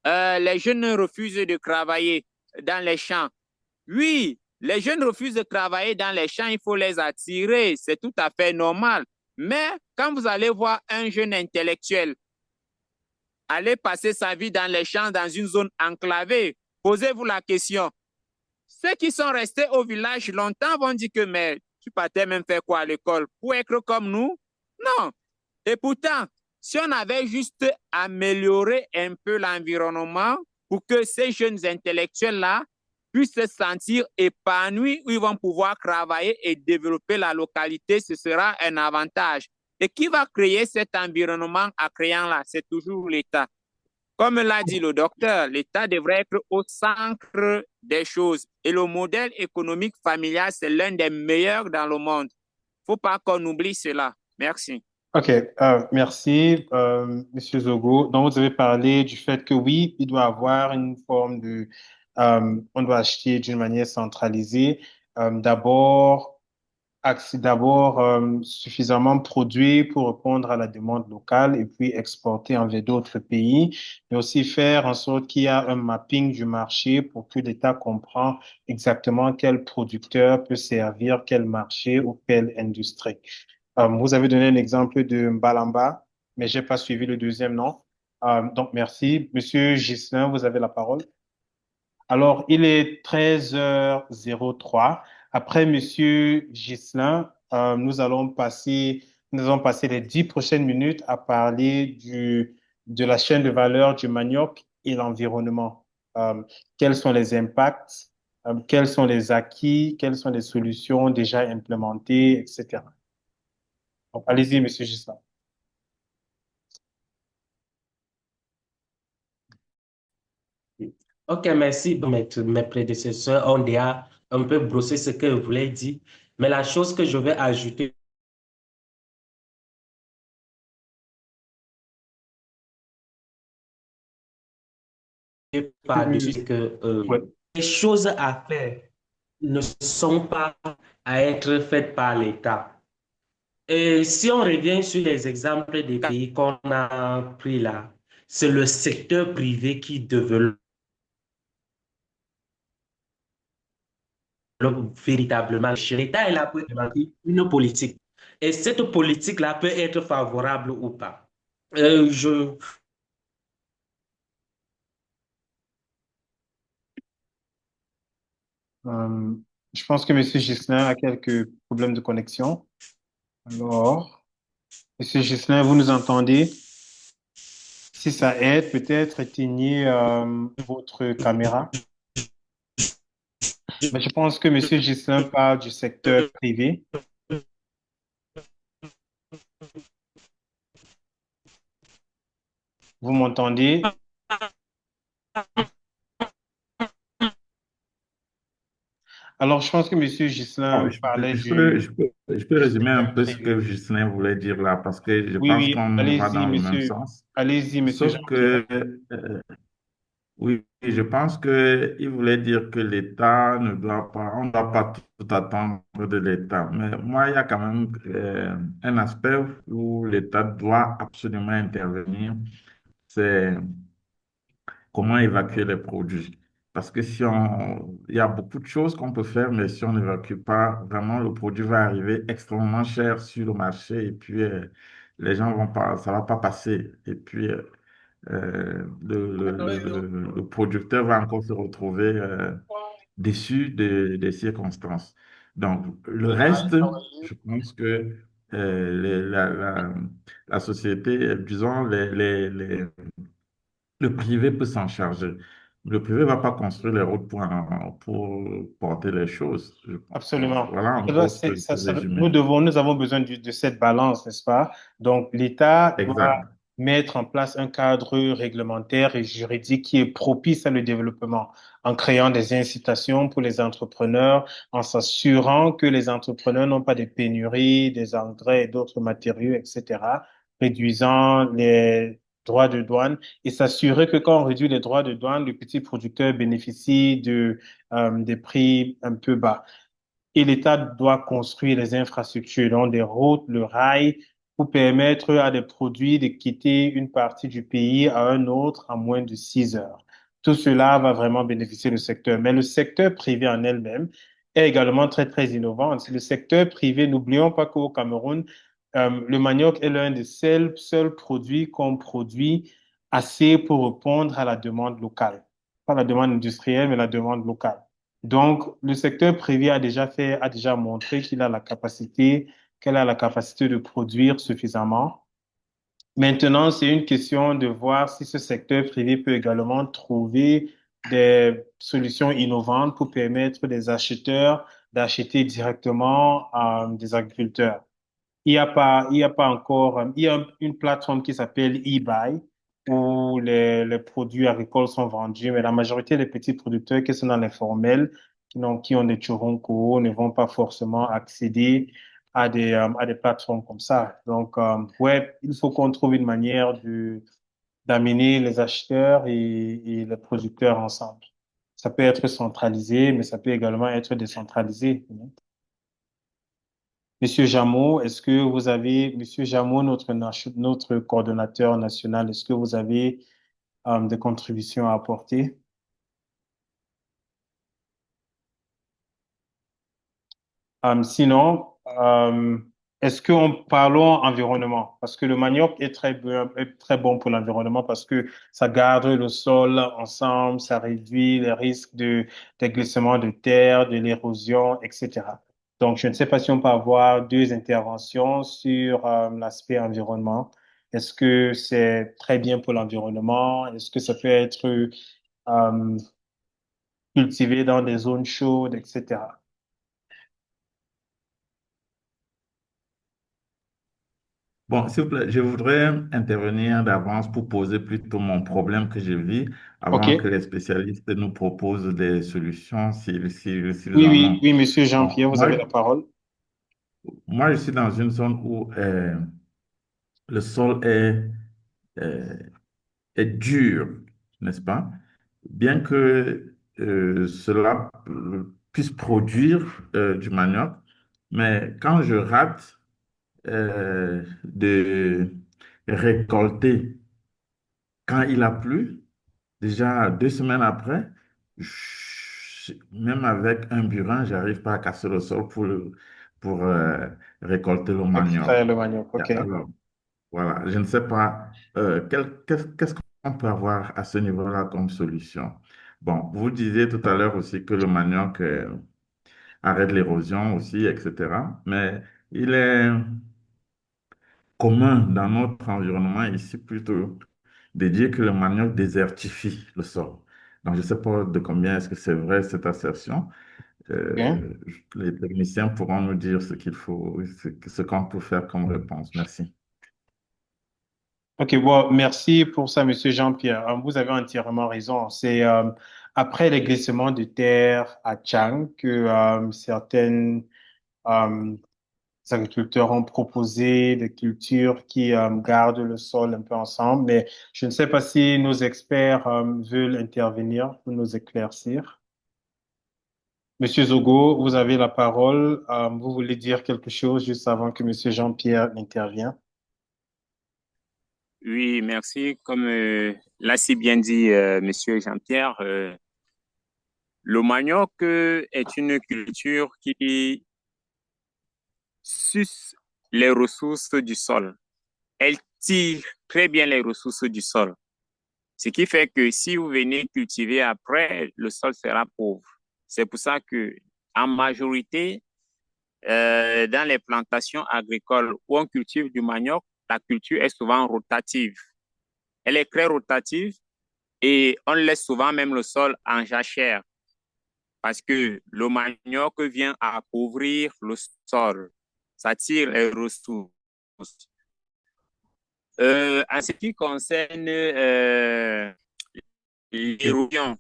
[SPEAKER 6] les jeunes refusent de travailler dans les champs, oui, les jeunes refusent de travailler dans les champs, il faut les attirer, c'est tout à fait normal. Mais quand vous allez voir un jeune intellectuel aller passer sa vie dans les champs, dans une zone enclavée, posez-vous la question. Ceux qui sont restés au village longtemps vont dire que mais tu partais même faire quoi à l'école? Pour être comme nous? Non. Et pourtant, si on avait juste amélioré un peu l'environnement pour que ces jeunes intellectuels-là puissent se sentir épanouis, où ils vont pouvoir travailler et développer la localité, ce sera un avantage. Et qui va créer cet environnement accueillant-là? C'est toujours l'État. Comme l'a dit le docteur, l'État devrait être au centre des choses. Et le modèle économique familial, c'est l'un des meilleurs dans le monde. Il ne faut pas qu'on oublie cela. Merci.
[SPEAKER 1] OK, merci, Monsieur Zogo. Donc, vous avez parlé du fait que oui, il doit avoir une forme de, on doit acheter d'une manière centralisée. D'abord suffisamment produit pour répondre à la demande locale et puis exporter envers d'autres pays, mais aussi faire en sorte qu'il y a un mapping du marché pour que l'État comprend exactement quel producteur peut servir quel marché ou quelle industrie. Vous avez donné un exemple de Mbalamba, mais j'ai pas suivi le deuxième nom. Donc, merci. Monsieur Ghislain, vous avez la parole. Alors, il est 13h03. Après Monsieur Ghislain, nous allons passer les 10 prochaines minutes à parler de la chaîne de valeur du manioc et l'environnement. Quels sont les impacts, quels sont les acquis, quelles sont les solutions déjà implémentées, etc. Donc, allez-y, Monsieur Ghislain.
[SPEAKER 7] Ok, merci. Mes prédécesseurs ont déjà un peu brossé ce que je voulais dire. Mais la chose que je vais ajouter
[SPEAKER 1] Oui,
[SPEAKER 7] par-dessus,
[SPEAKER 1] oui,
[SPEAKER 7] c'est que
[SPEAKER 1] oui.
[SPEAKER 7] les choses à faire ne sont pas à être faites par l'État. Et si on revient sur les exemples des pays qu'on a pris là, c'est le secteur privé qui développe véritablement. L'État est là pour implémenter une politique. Et cette politique-là peut être favorable ou pas. Je
[SPEAKER 1] Euh, je pense que M. Ghislain a quelques problèmes de connexion. Alors, M. Ghislain, vous nous entendez? Si ça aide, peut-être éteignez votre caméra. Mais je pense que M. Ghislain parle du secteur privé. Vous m'entendez? Alors, je pense que M.
[SPEAKER 3] Bon,
[SPEAKER 1] Ghislain parlait du
[SPEAKER 3] je peux résumer un
[SPEAKER 1] secteur
[SPEAKER 3] peu ce que
[SPEAKER 1] privé.
[SPEAKER 3] Justin voulait dire là, parce que je
[SPEAKER 1] Oui,
[SPEAKER 3] pense
[SPEAKER 1] oui,
[SPEAKER 3] qu'on va
[SPEAKER 1] allez-y,
[SPEAKER 3] dans le même
[SPEAKER 1] monsieur.
[SPEAKER 3] sens.
[SPEAKER 1] Allez-y, monsieur
[SPEAKER 3] Sauf
[SPEAKER 1] Jean-Pierre.
[SPEAKER 3] que, oui, je pense qu'il voulait dire que l'État ne doit pas, on ne doit pas tout attendre de l'État. Mais moi, il y a quand même un aspect où l'État doit absolument intervenir, c'est comment évacuer les produits. Parce que si on, il y a beaucoup de choses qu'on peut faire, mais si on n'évacue pas, vraiment, le produit va arriver extrêmement cher sur le marché et puis les gens vont pas, ça va pas passer. Et puis, le producteur va encore se retrouver déçu des circonstances. Donc, le reste, je pense que la société, disons, le privé peut s'en charger. Le privé ne va pas construire les routes pour porter les choses, je pense.
[SPEAKER 1] Absolument.
[SPEAKER 3] Voilà en
[SPEAKER 1] Ça doit-
[SPEAKER 3] gros ce que je peux résumer.
[SPEAKER 1] nous avons besoin de cette balance, n'est-ce pas? Donc, l'État doit
[SPEAKER 3] Exact.
[SPEAKER 1] mettre en place un cadre réglementaire et juridique qui est propice à le développement, en créant des incitations pour les entrepreneurs, en s'assurant que les entrepreneurs n'ont pas de pénuries, des engrais et d'autres matériaux, etc., réduisant les droits de douane et s'assurer que quand on réduit les droits de douane, le petit producteur bénéficie des prix un peu bas. Et l'État doit construire les infrastructures, donc des routes, le rail, pour permettre à des produits de quitter une partie du pays à un autre en moins de 6 heures. Tout cela va vraiment bénéficier le secteur. Mais le secteur privé en elle-même est également très, très innovant. Le secteur privé, n'oublions pas qu'au Cameroun, le manioc est l'un des seuls produits qu'on produit assez pour répondre à la demande locale. Pas la demande industrielle, mais la demande locale. Donc, le secteur privé a déjà montré qu'elle a la capacité de produire suffisamment. Maintenant, c'est une question de voir si ce secteur privé peut également trouver des solutions innovantes pour permettre des acheteurs d'acheter directement des agriculteurs. Il y a pas encore, il y a une plateforme qui s'appelle eBuy où les produits agricoles sont vendus, mais la majorité des petits producteurs qui sont dans l'informel, qui ont des churuncos, ne vont pas forcément accéder à des plateformes comme ça. Donc, ouais, il faut qu'on trouve une manière d'amener les acheteurs et les producteurs ensemble. Ça peut être centralisé, mais ça peut également être décentralisé. Monsieur Jameau, Monsieur Jameau, notre coordonnateur national, est-ce que vous avez des contributions à apporter? Sinon, est-ce qu'on parlons environnement? Parce que le manioc est très bon pour l'environnement parce que ça garde le sol ensemble, ça réduit les risques des glissements de terre, de l'érosion, etc. Donc, je ne sais pas si on peut avoir deux interventions sur l'aspect environnement. Est-ce que c'est très bien pour l'environnement? Est-ce que ça peut être cultivé dans des zones chaudes, etc.
[SPEAKER 3] Bon, s'il vous plaît, je voudrais intervenir d'avance pour poser plutôt mon problème que je vis
[SPEAKER 1] OK.
[SPEAKER 3] avant que les spécialistes nous proposent des solutions s'ils
[SPEAKER 1] Oui,
[SPEAKER 3] en
[SPEAKER 1] oui,
[SPEAKER 3] ont.
[SPEAKER 1] oui, monsieur
[SPEAKER 3] Bon,
[SPEAKER 1] Jean-Pierre, vous avez la parole.
[SPEAKER 3] moi, je suis dans une zone où le sol euh, est dur, n'est-ce pas? Bien que cela puisse produire du manioc, mais quand je rate de récolter quand il a plu, déjà 2 semaines après, même avec un burin, j'arrive pas à casser le sol pour récolter le manioc.
[SPEAKER 1] Extraire le manioc, OK.
[SPEAKER 3] Alors, voilà, je ne sais pas qu'est-ce qu'on peut avoir à ce niveau-là comme solution. Bon, vous disiez tout à l'heure aussi que le manioc arrête l'érosion aussi, etc. Mais il est commun dans notre environnement ici plutôt de dire que le manioc désertifie le sol. Donc, je ne sais pas de combien est-ce que c'est vrai cette assertion.
[SPEAKER 1] OK.
[SPEAKER 3] Les techniciens pourront nous dire ce qu'il faut, ce qu'on peut faire comme réponse. Merci.
[SPEAKER 1] OK, bon, merci pour ça, monsieur Jean-Pierre. Vous avez entièrement raison. C'est après les glissements de terre à Chang que certaines euh, agriculteurs ont proposé des cultures qui gardent le sol un peu ensemble, mais je ne sais pas si nos experts veulent intervenir pour nous éclaircir. Monsieur Zogo, vous avez la parole. Vous voulez dire quelque chose juste avant que monsieur Jean-Pierre n'intervienne?
[SPEAKER 6] Oui, merci. Comme l'a si bien dit Monsieur Jean-Pierre, le manioc est une culture qui suce les ressources du sol. Elle tire très bien les ressources du sol. Ce qui fait que si vous venez cultiver après, le sol sera pauvre. C'est pour ça que, en majorité, dans les plantations agricoles où on cultive du manioc, la culture est souvent rotative. Elle est très rotative et on laisse souvent même le sol en jachère parce que le manioc vient appauvrir le sol. Ça tire les ressources. En ce qui concerne l'érosion,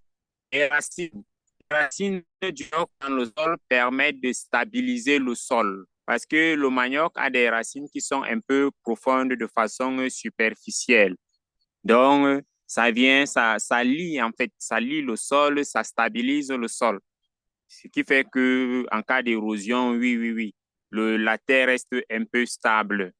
[SPEAKER 6] les racines du manioc dans le sol permettent de stabiliser le sol parce que le manioc a des racines qui sont un peu profondes de façon superficielle. Donc, ça lie en fait, ça lie le sol, ça stabilise le sol. Ce qui fait que en cas d'érosion, oui, la terre reste un peu stable.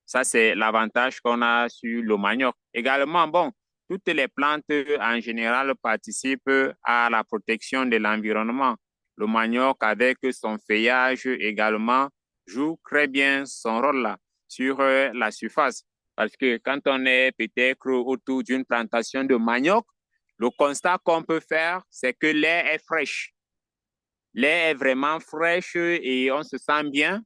[SPEAKER 6] Ça, c'est l'avantage qu'on a sur le manioc. Également, bon, toutes les plantes en général participent à la protection de l'environnement. Le manioc, avec son feuillage également, joue très bien son rôle là sur la surface. Parce que quand on est peut-être autour d'une plantation de manioc, le constat qu'on peut faire, c'est que l'air est fraîche. L'air est vraiment fraîche et on se sent bien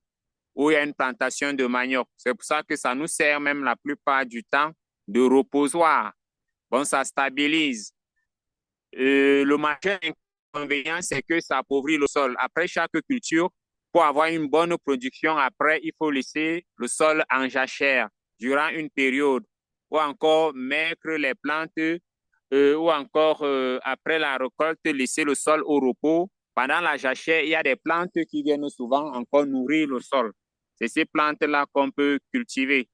[SPEAKER 6] où il y a une plantation de manioc. C'est pour ça que ça nous sert même la plupart du temps de reposoir. Bon, ça stabilise. Le majeur inconvénient, c'est que ça appauvrit le sol. Après chaque culture, pour avoir une bonne production, après, il faut laisser le sol en jachère durant une période ou encore mettre les plantes ou encore après la récolte, laisser le sol au repos. Pendant la jachère, il y a des plantes qui viennent souvent encore nourrir le sol. C'est ces plantes-là qu'on peut cultiver,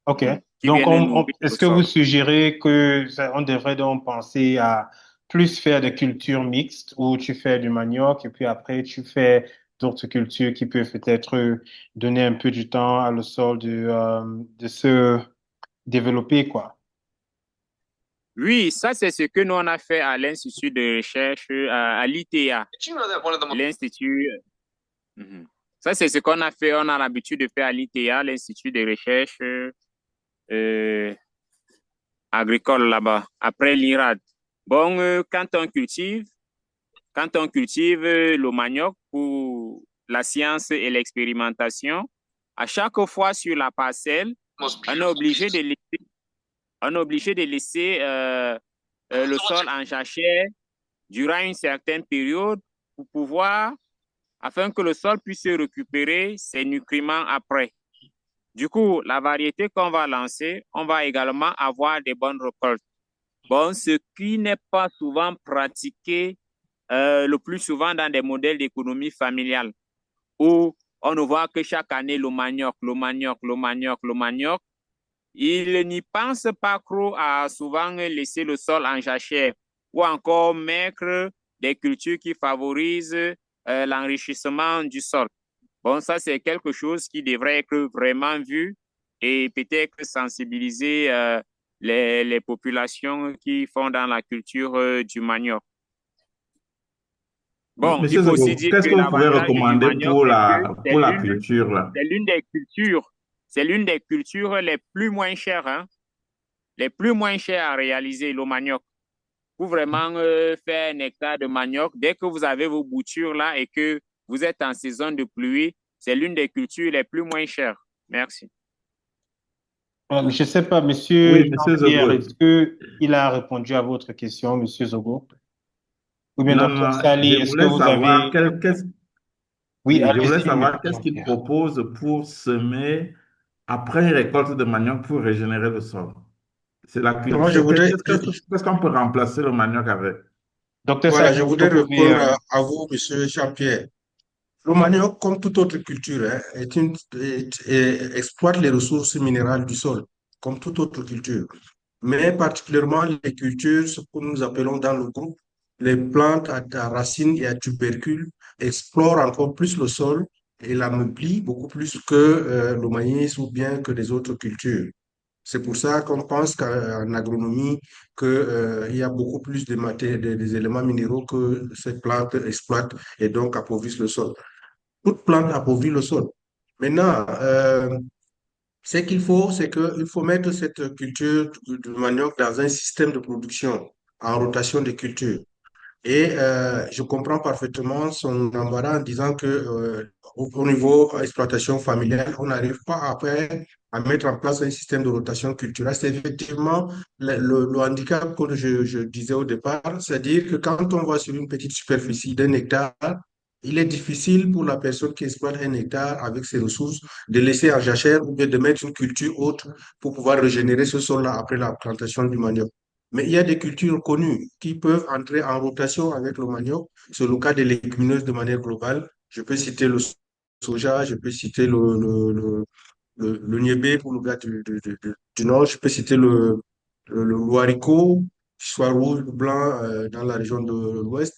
[SPEAKER 1] OK.
[SPEAKER 6] qui
[SPEAKER 1] Donc,
[SPEAKER 6] viennent nourrir le
[SPEAKER 1] est-ce que vous
[SPEAKER 6] sol.
[SPEAKER 1] suggérez que on devrait donc penser à plus faire des cultures mixtes où tu fais du manioc et puis après tu fais d'autres cultures qui peuvent peut-être donner un peu du temps à le sol de se développer, quoi.
[SPEAKER 6] Oui, ça, c'est ce que nous, on a fait à l'Institut de recherche, à l'ITA, l'Institut. Mhm. Ça, c'est ce qu'on a fait. On a l'habitude de faire à l'ITA, l'Institut de recherche euh, agricole là-bas, après l'IRAD. Bon, quand on cultive le manioc pour la science et l'expérimentation, à chaque fois sur la parcelle, on est obligé de laisser, le sol en jachère durant une certaine période pour pouvoir, afin que le sol puisse récupérer ses nutriments après. Du coup, la variété qu'on va lancer, on va également avoir des bonnes récoltes. Bon, ce qui n'est pas souvent pratiqué le plus souvent dans des modèles d'économie familiale où on ne voit que chaque année le manioc, le manioc, le manioc, le manioc. Ils n'y pensent pas trop à souvent laisser le sol en jachère ou encore mettre des cultures qui favorisent l'enrichissement du sol. Bon, ça, c'est quelque chose qui devrait être vraiment vu et peut-être sensibiliser les populations qui font dans la culture du manioc. Bon, il
[SPEAKER 3] Monsieur
[SPEAKER 6] faut aussi
[SPEAKER 3] Zogo,
[SPEAKER 6] dire
[SPEAKER 3] qu'est-ce
[SPEAKER 6] que
[SPEAKER 3] que vous pouvez
[SPEAKER 6] l'avantage du
[SPEAKER 3] recommander
[SPEAKER 6] manioc, c'est que
[SPEAKER 3] pour la culture, là?
[SPEAKER 6] c'est l'une des cultures les plus moins chères, hein, les plus moins chères à réaliser, le manioc. Pour vraiment faire un hectare de manioc, dès que vous avez vos boutures là et que vous êtes en saison de pluie, c'est l'une des cultures les plus moins chères. Merci.
[SPEAKER 1] Je ne sais pas, Monsieur
[SPEAKER 3] Oui, Monsieur
[SPEAKER 1] Jean-Pierre,
[SPEAKER 3] Zogo.
[SPEAKER 1] est-ce qu'il a répondu à votre question, Monsieur Zogo? Ou bien,
[SPEAKER 3] Non,
[SPEAKER 1] docteur
[SPEAKER 3] non,
[SPEAKER 1] Sali,
[SPEAKER 3] je
[SPEAKER 1] est-ce que
[SPEAKER 3] voulais
[SPEAKER 1] vous
[SPEAKER 3] savoir
[SPEAKER 1] avez... Oui,
[SPEAKER 3] oui, je voulais
[SPEAKER 1] allez-y, Monsieur
[SPEAKER 3] savoir qu'est-ce qu'il
[SPEAKER 1] Jean-Pierre.
[SPEAKER 3] propose pour semer après une récolte de manioc pour régénérer le sol. C'est la culture.
[SPEAKER 2] Moi, je voudrais,
[SPEAKER 3] Qu'est-ce qu'on peut remplacer le manioc avec?
[SPEAKER 1] Docteur
[SPEAKER 2] voilà,
[SPEAKER 1] Sali,
[SPEAKER 2] je
[SPEAKER 1] est-ce que
[SPEAKER 2] voudrais
[SPEAKER 1] vous pouvez...
[SPEAKER 2] répondre à vous, Monsieur Jean-Pierre. Le manioc, comme toute autre culture, hein, exploite les ressources minérales du sol, comme toute autre culture. Mais particulièrement les cultures, ce que nous appelons dans le groupe, les plantes à racines et à tubercules, explorent encore plus le sol et l'ameublit beaucoup plus que le maïs ou bien que les autres cultures. C'est pour ça qu'on pense qu'en agronomie, il y a beaucoup plus des éléments minéraux que ces plantes exploitent et donc appauvrissent le sol. Toute plante appauvrit le sol. Maintenant, ce qu'il faut, c'est qu'il faut mettre cette culture du manioc dans un système de production en rotation des cultures. Et je comprends parfaitement son embarras en disant que au niveau exploitation familiale, on n'arrive pas après à mettre en place un système de rotation culturelle. C'est effectivement le handicap que je disais au départ, c'est-à-dire que quand on va sur une petite superficie d'un hectare, il est difficile pour la personne qui exploite un hectare avec ses ressources de laisser en jachère ou bien de mettre une culture autre pour pouvoir régénérer ce sol-là après la plantation du manioc. Mais il y a des cultures connues qui peuvent entrer en rotation avec le manioc. C'est le cas des légumineuses de manière globale. Je peux citer le soja, je peux citer le niébé pour le gars du Nord, je peux citer le haricot, soit rouge ou blanc dans la région de l'Ouest.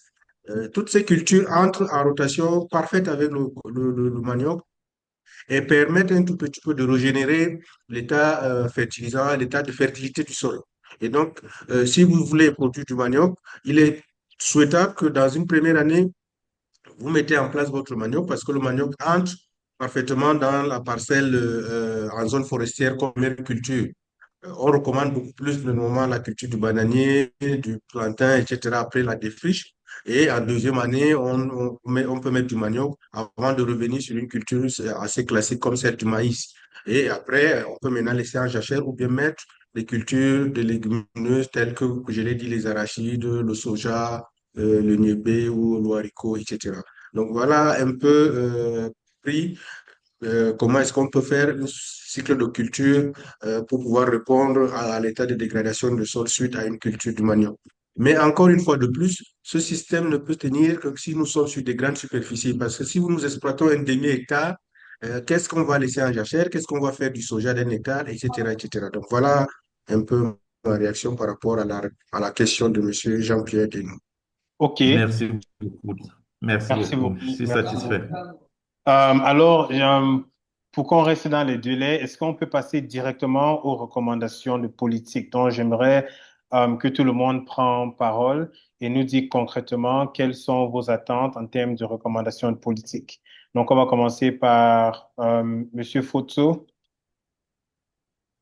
[SPEAKER 2] Toutes ces cultures entrent en rotation parfaite avec le manioc et permettent un tout petit peu de régénérer l'état fertilisant, l'état de fertilité du sol. Et donc, si vous voulez produire du manioc, il est souhaitable que dans une première année, vous mettez en place votre manioc parce que le manioc entre parfaitement dans la parcelle en zone forestière comme culture. On recommande beaucoup plus normalement la culture du bananier, du plantain, etc. après la défriche. Et en deuxième année, on peut mettre du manioc avant de revenir sur une culture assez classique comme celle du maïs. Et après, on peut maintenant laisser en jachère ou bien mettre des cultures de légumineuses telles que je l'ai dit, les arachides, le soja, le niébé ou le haricot, etc. Donc voilà un peu pris comment est-ce qu'on peut faire un cycle de culture pour pouvoir répondre à l'état de dégradation du sol suite à une culture du manioc. Mais encore une fois de plus, ce système ne peut tenir que si nous sommes sur des grandes superficies. Parce que si nous exploitons un demi-hectare, qu'est-ce qu'on va laisser en jachère? Qu'est-ce qu'on va faire du soja d'un hectare, etc., etc. Donc voilà un peu ma réaction par rapport à la question de M. Jean-Pierre Denis.
[SPEAKER 1] OK,
[SPEAKER 3] Merci beaucoup. Merci
[SPEAKER 1] merci
[SPEAKER 3] beaucoup. Je
[SPEAKER 1] beaucoup.
[SPEAKER 3] suis
[SPEAKER 1] Merci
[SPEAKER 3] satisfait.
[SPEAKER 1] beaucoup. Alors, pour qu'on reste dans les délais, est-ce qu'on peut passer directement aux recommandations de politique? Donc, j'aimerais que tout le monde prenne parole et nous dise concrètement quelles sont vos attentes en termes de recommandations de politique. Donc, on va commencer par Monsieur Fotso.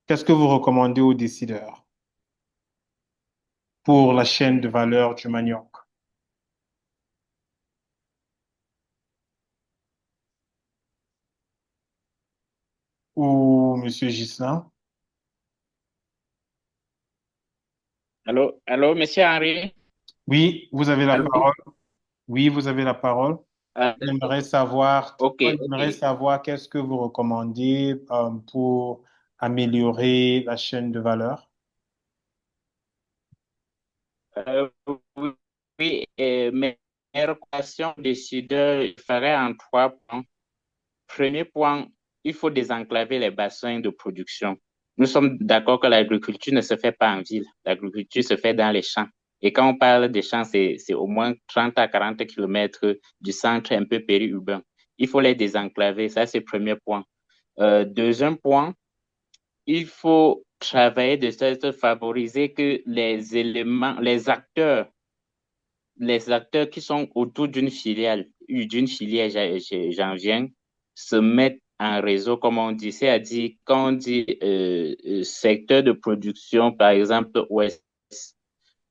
[SPEAKER 1] Qu'est-ce que vous recommandez aux décideurs pour la chaîne de valeur du manioc? Ou Monsieur Gislain?
[SPEAKER 4] Allô, allô, Monsieur Henri?
[SPEAKER 1] Oui, vous avez la
[SPEAKER 3] Allô?
[SPEAKER 1] parole. Oui, vous avez la parole.
[SPEAKER 4] Ah,
[SPEAKER 1] On aimerait savoir,
[SPEAKER 4] ok,
[SPEAKER 1] on
[SPEAKER 4] ok.
[SPEAKER 1] aimerait savoir qu'est-ce que vous recommandez pour améliorer la chaîne de valeur.
[SPEAKER 4] Euh, oui, oui, mes recommandations décideurs, je ferai en 3 points. Premier point, il faut désenclaver les bassins de production. Nous sommes d'accord que l'agriculture ne se fait pas en ville. L'agriculture se fait dans les champs. Et quand on parle des champs, c'est au moins 30 à 40 kilomètres du centre un peu périurbain. Il faut les désenclaver. Ça, c'est le premier point. Deuxième point, il faut travailler de sorte à favoriser que les éléments, les acteurs qui sont autour d'une filière, j'en viens, se mettent en réseau, comme on dit. C'est-à-dire, quand on dit secteur de production, par exemple, ouest,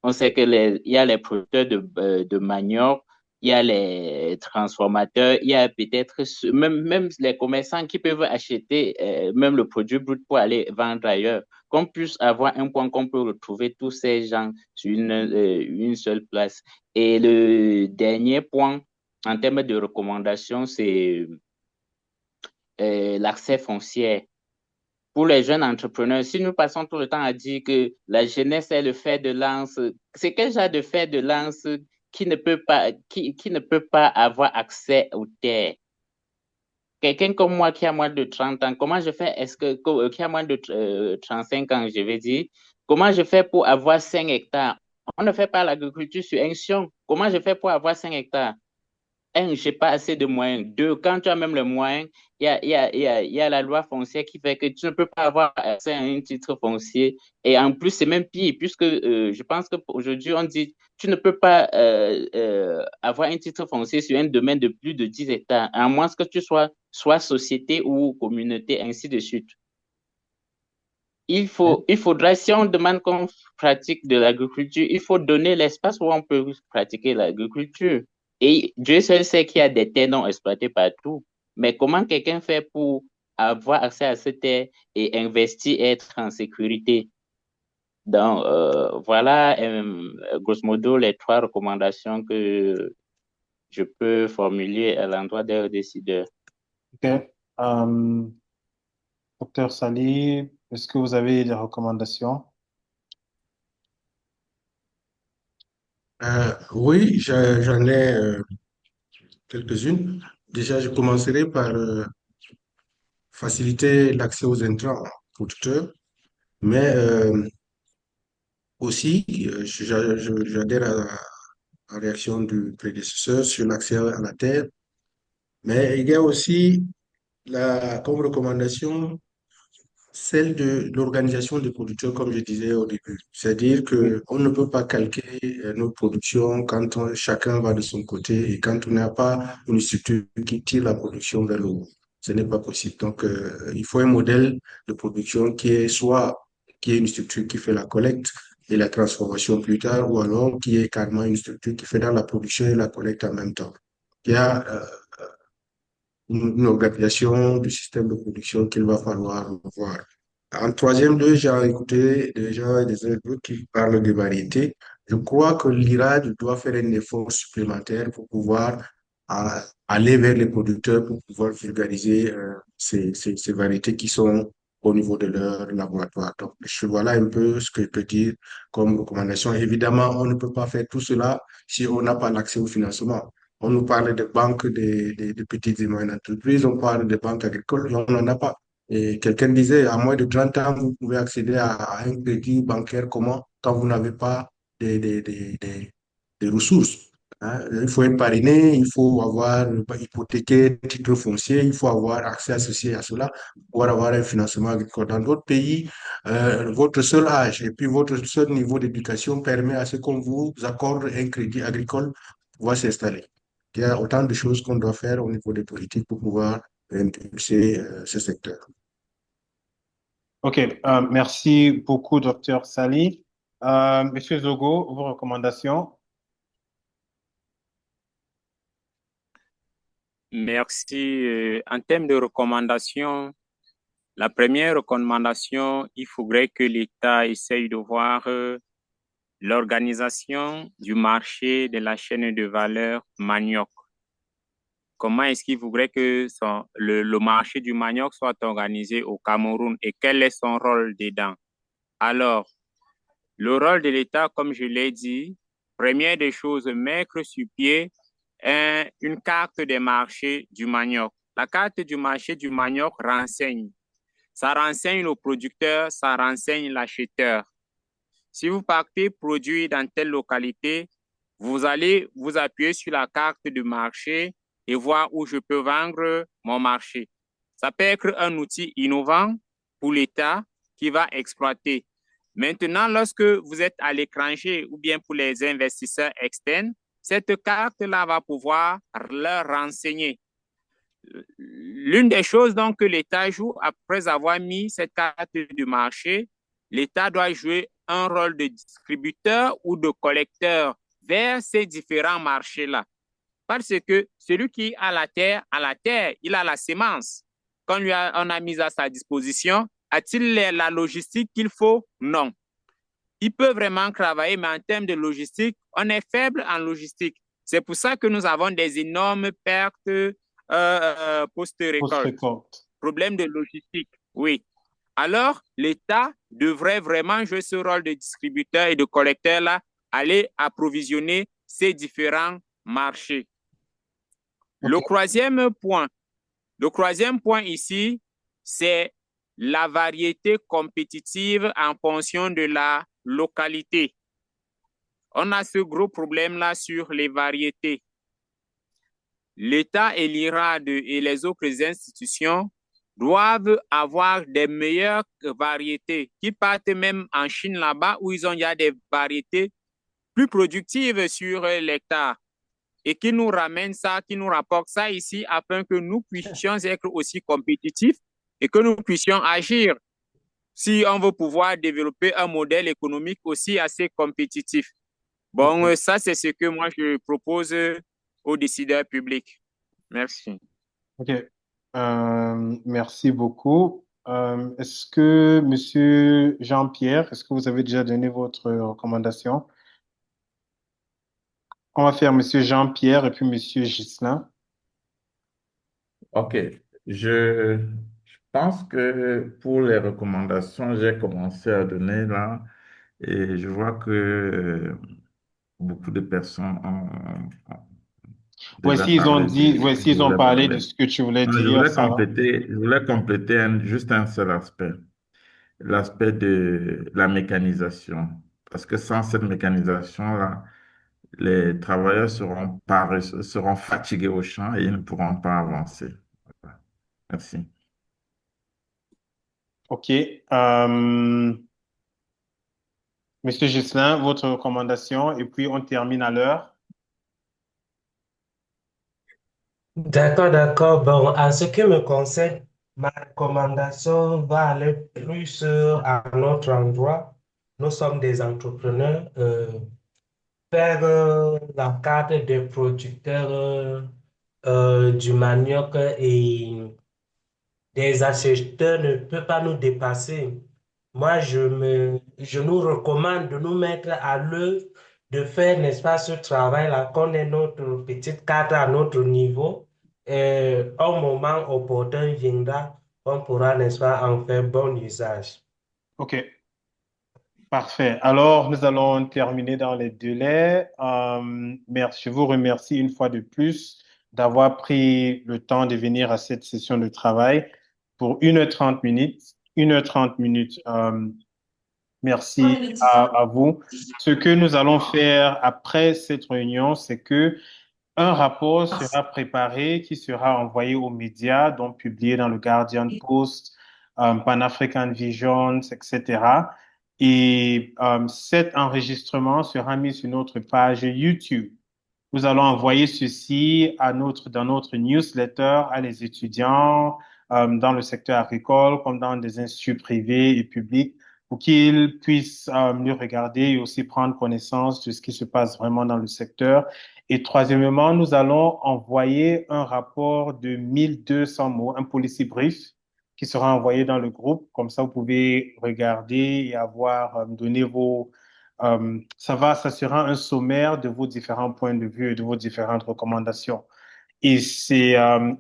[SPEAKER 4] on sait que il y a les producteurs de manioc, il y a les transformateurs, il y a peut-être même les commerçants qui peuvent acheter même le produit brut pour aller vendre ailleurs. Qu'on puisse avoir un point qu'on peut retrouver tous ces gens sur une seule place. Et le dernier point, en termes de recommandations, c'est l'accès foncier. Pour les jeunes entrepreneurs, si nous passons tout le temps à dire que la jeunesse est le fer de lance, c'est quel genre de fer de lance qui ne peut pas avoir accès aux terres? Quelqu'un comme moi qui a moins de 30 ans, comment je fais, qui a moins de 35 ans, je vais dire, comment je fais pour avoir 5 hectares? On ne fait pas l'agriculture sur un champ. Comment je fais pour avoir 5 hectares? Un, j'ai pas assez de moyens. Deux, quand tu as même les moyens, il y a la loi foncière qui fait que tu ne peux pas avoir accès à un titre foncier. Et en plus, c'est même pire, puisque je pense qu'aujourd'hui, on dit tu ne peux pas avoir un titre foncier sur un domaine de plus de 10 hectares, à moins que tu sois soit société ou communauté, ainsi de suite. Il faudra, si on demande qu'on pratique de l'agriculture, il faut donner l'espace où on peut pratiquer l'agriculture. Et Dieu seul sait qu'il y a des terres non exploitées partout. Mais comment quelqu'un fait pour avoir accès à ces terres et investir et être en sécurité? Donc, voilà, grosso modo, les 3 recommandations que je peux formuler à l'endroit des décideurs.
[SPEAKER 1] OK. Euh, Docteur Sali, est-ce que vous avez des recommandations?
[SPEAKER 2] Oui, j'en ai quelques-unes. Déjà, je commencerai par faciliter l'accès aux intrants producteurs, mais aussi, j'adhère à la réaction du prédécesseur sur l'accès à la terre, mais il y a aussi comme recommandation celle de l'organisation des producteurs, comme je disais au début. C'est-à-dire qu'on ne peut pas calquer nos productions quand chacun va de son côté et quand on n'a pas une structure qui tire la production vers le haut. Ce n'est pas possible. Donc, il faut un modèle de production qui est une structure qui fait la collecte et la transformation plus tard, ou alors qui est carrément une structure qui fait dans la production et la collecte en même temps. Il y a une organisation du système de production qu'il va falloir revoir. En troisième lieu, j'ai écouté des gens et des autres qui parlent de variétés. Je crois que l'IRAD doit faire un effort supplémentaire pour pouvoir aller vers les producteurs pour pouvoir vulgariser ces variétés qui sont au niveau de leur laboratoire. Donc, voilà un peu ce que je peux dire comme recommandation. Évidemment, on ne peut pas faire tout cela si on n'a pas l'accès au financement. On nous parle de banques de petites et moyennes entreprises, on parle de banques agricoles, et on n'en a pas. Et quelqu'un disait, à moins de 30 ans, vous pouvez accéder à un crédit bancaire comment quand vous n'avez pas des ressources. Hein. Il faut être parrainé, il faut avoir hypothéqué, titre foncier, il faut avoir accès associé à cela pour pouvoir avoir un financement agricole. Dans d'autres pays, votre seul âge et puis votre seul niveau d'éducation permet à ce qu'on vous accorde un crédit agricole pour pouvoir s'installer. Il y a autant de choses qu'on doit faire au niveau des politiques pour pouvoir impulser ce secteur.
[SPEAKER 1] OK. Merci beaucoup, docteur Sali. Monsieur Zogo, vos recommandations?
[SPEAKER 6] Merci. En termes de recommandations, la première recommandation, il faudrait que l'État essaye de voir l'organisation du marché de la chaîne de valeur manioc. comment est-ce qu'il voudrait que le marché du manioc soit organisé au Cameroun et quel est son rôle dedans. Alors, le rôle de l'État, comme je l'ai dit, première des choses, mettre sur pied une carte des marchés du manioc. La carte du marché du manioc renseigne. Ça renseigne le producteur, ça renseigne l'acheteur. Si vous partez produire dans telle localité, vous allez vous appuyer sur la carte du marché et voir où je peux vendre mon marché. Ça peut être un outil innovant pour l'État qui va exploiter. Maintenant, lorsque vous êtes à l'étranger ou bien pour les investisseurs externes, cette carte-là va pouvoir leur renseigner. L'une des choses donc que l'État joue après avoir mis cette carte du marché, l'État doit jouer un rôle de distributeur ou de collecteur vers ces différents marchés-là. Parce que celui qui a la terre, il a la sémence. Quand on a mis à sa disposition, a-t-il la logistique qu'il faut? Non. Il peut vraiment travailler, mais en termes de logistique, on est faible en logistique. C'est pour ça que nous avons des énormes pertes post-récolte. Problème de logistique, oui. Alors, l'État devrait vraiment jouer ce rôle de distributeur et de collecteur là, aller approvisionner ces différents marchés. Okay. Le troisième point ici, c'est la variété compétitive en fonction de la localité. On a ce gros problème-là sur les variétés. L'État et l'IRAD et les autres institutions doivent avoir des meilleures variétés qui partent même en Chine là-bas où il y a des variétés plus productives sur l'hectare et qui nous ramènent ça, qui nous rapportent ça ici afin que nous puissions être aussi compétitifs et que nous puissions agir si on veut pouvoir développer un modèle économique aussi assez compétitif. Bon, ça, c'est ce que moi, je propose aux décideurs publics. Merci.
[SPEAKER 1] OK. Merci beaucoup. Est-ce que Monsieur Jean-Pierre, est-ce que vous avez déjà donné votre recommandation? On va faire Monsieur Jean-Pierre et puis Monsieur Ghislain.
[SPEAKER 3] OK. Je pense que pour les recommandations, j'ai commencé à donner là et je vois que beaucoup de personnes ont
[SPEAKER 1] Ouais,
[SPEAKER 3] déjà
[SPEAKER 1] s'ils ont
[SPEAKER 3] parlé
[SPEAKER 1] dit, ouais,
[SPEAKER 3] je
[SPEAKER 1] s'ils ont
[SPEAKER 3] voulais
[SPEAKER 1] parlé de
[SPEAKER 3] parler.
[SPEAKER 1] ce que tu voulais
[SPEAKER 3] Non,
[SPEAKER 1] dire, ça va.
[SPEAKER 3] je voulais compléter juste un seul aspect, l'aspect de la mécanisation. Parce que sans cette mécanisation-là, les travailleurs seront fatigués au champ et ils ne pourront pas avancer. Voilà. Merci.
[SPEAKER 1] OK. Monsieur Ghislain, votre recommandation et puis on termine à l'heure.
[SPEAKER 7] D'accord, d'accord. Bon, en ce qui me concerne, ma recommandation va aller plus à notre endroit. Nous sommes des entrepreneurs. Faire la carte des producteurs du manioc et des acheteurs ne peut pas nous dépasser. Moi, je nous recommande de nous mettre à l'œuvre, de faire, n'est-ce pas, ce travail-là, qu'on ait notre petite carte à notre niveau. Et au moment opportun viendra, on pourra, n'est-ce pas, en faire bon usage.
[SPEAKER 1] OK. Parfait. Alors, nous allons terminer dans les délais. Merci. Je vous remercie une fois de plus d'avoir pris le temps de venir à cette session de travail pour 1h30 minutes. 1h30 minutes. Merci à vous. Ce que nous allons faire après cette réunion, c'est que un rapport sera préparé qui sera envoyé aux médias, donc publié dans le Guardian Post, Pan-African Visions, etc. Et cet enregistrement sera mis sur notre page YouTube. Nous allons envoyer ceci dans notre newsletter à les étudiants dans le secteur agricole comme dans des instituts privés et publics pour qu'ils puissent le regarder et aussi prendre connaissance de ce qui se passe vraiment dans le secteur. Et troisièmement, nous allons envoyer un rapport de 1200 mots, un policy brief qui sera envoyé dans le groupe. Comme ça, vous pouvez regarder et avoir donné ça sera un sommaire de vos différents points de vue et de vos différentes recommandations. Et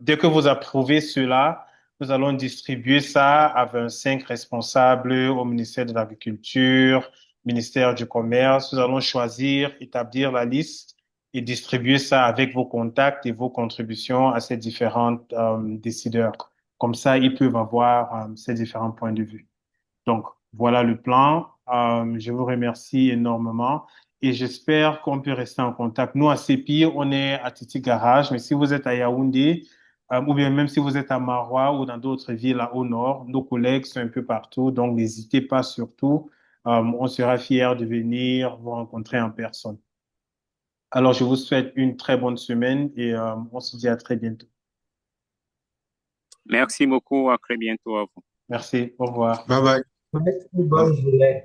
[SPEAKER 1] dès que vous approuvez cela, nous allons distribuer ça à 25 responsables au ministère de l'Agriculture, ministère du Commerce. Nous allons choisir, établir la liste et distribuer ça avec vos contacts et vos contributions à ces différents décideurs. Comme ça, ils peuvent avoir ces différents points de vue. Donc, voilà le plan. Je vous remercie énormément et j'espère qu'on peut rester en contact. Nous, à CEPI, on est à Titi Garage, mais si vous êtes à Yaoundé, ou bien même si vous êtes à Maroua ou dans d'autres villes là, au nord, nos collègues sont un peu partout, donc n'hésitez pas surtout. On sera fiers de venir vous rencontrer en personne. Alors, je vous souhaite une très bonne semaine et on se dit à très bientôt.
[SPEAKER 6] Merci beaucoup. À très bientôt à vous.
[SPEAKER 1] Merci. Au revoir.
[SPEAKER 2] Bye bye.
[SPEAKER 7] Merci, bonne journée.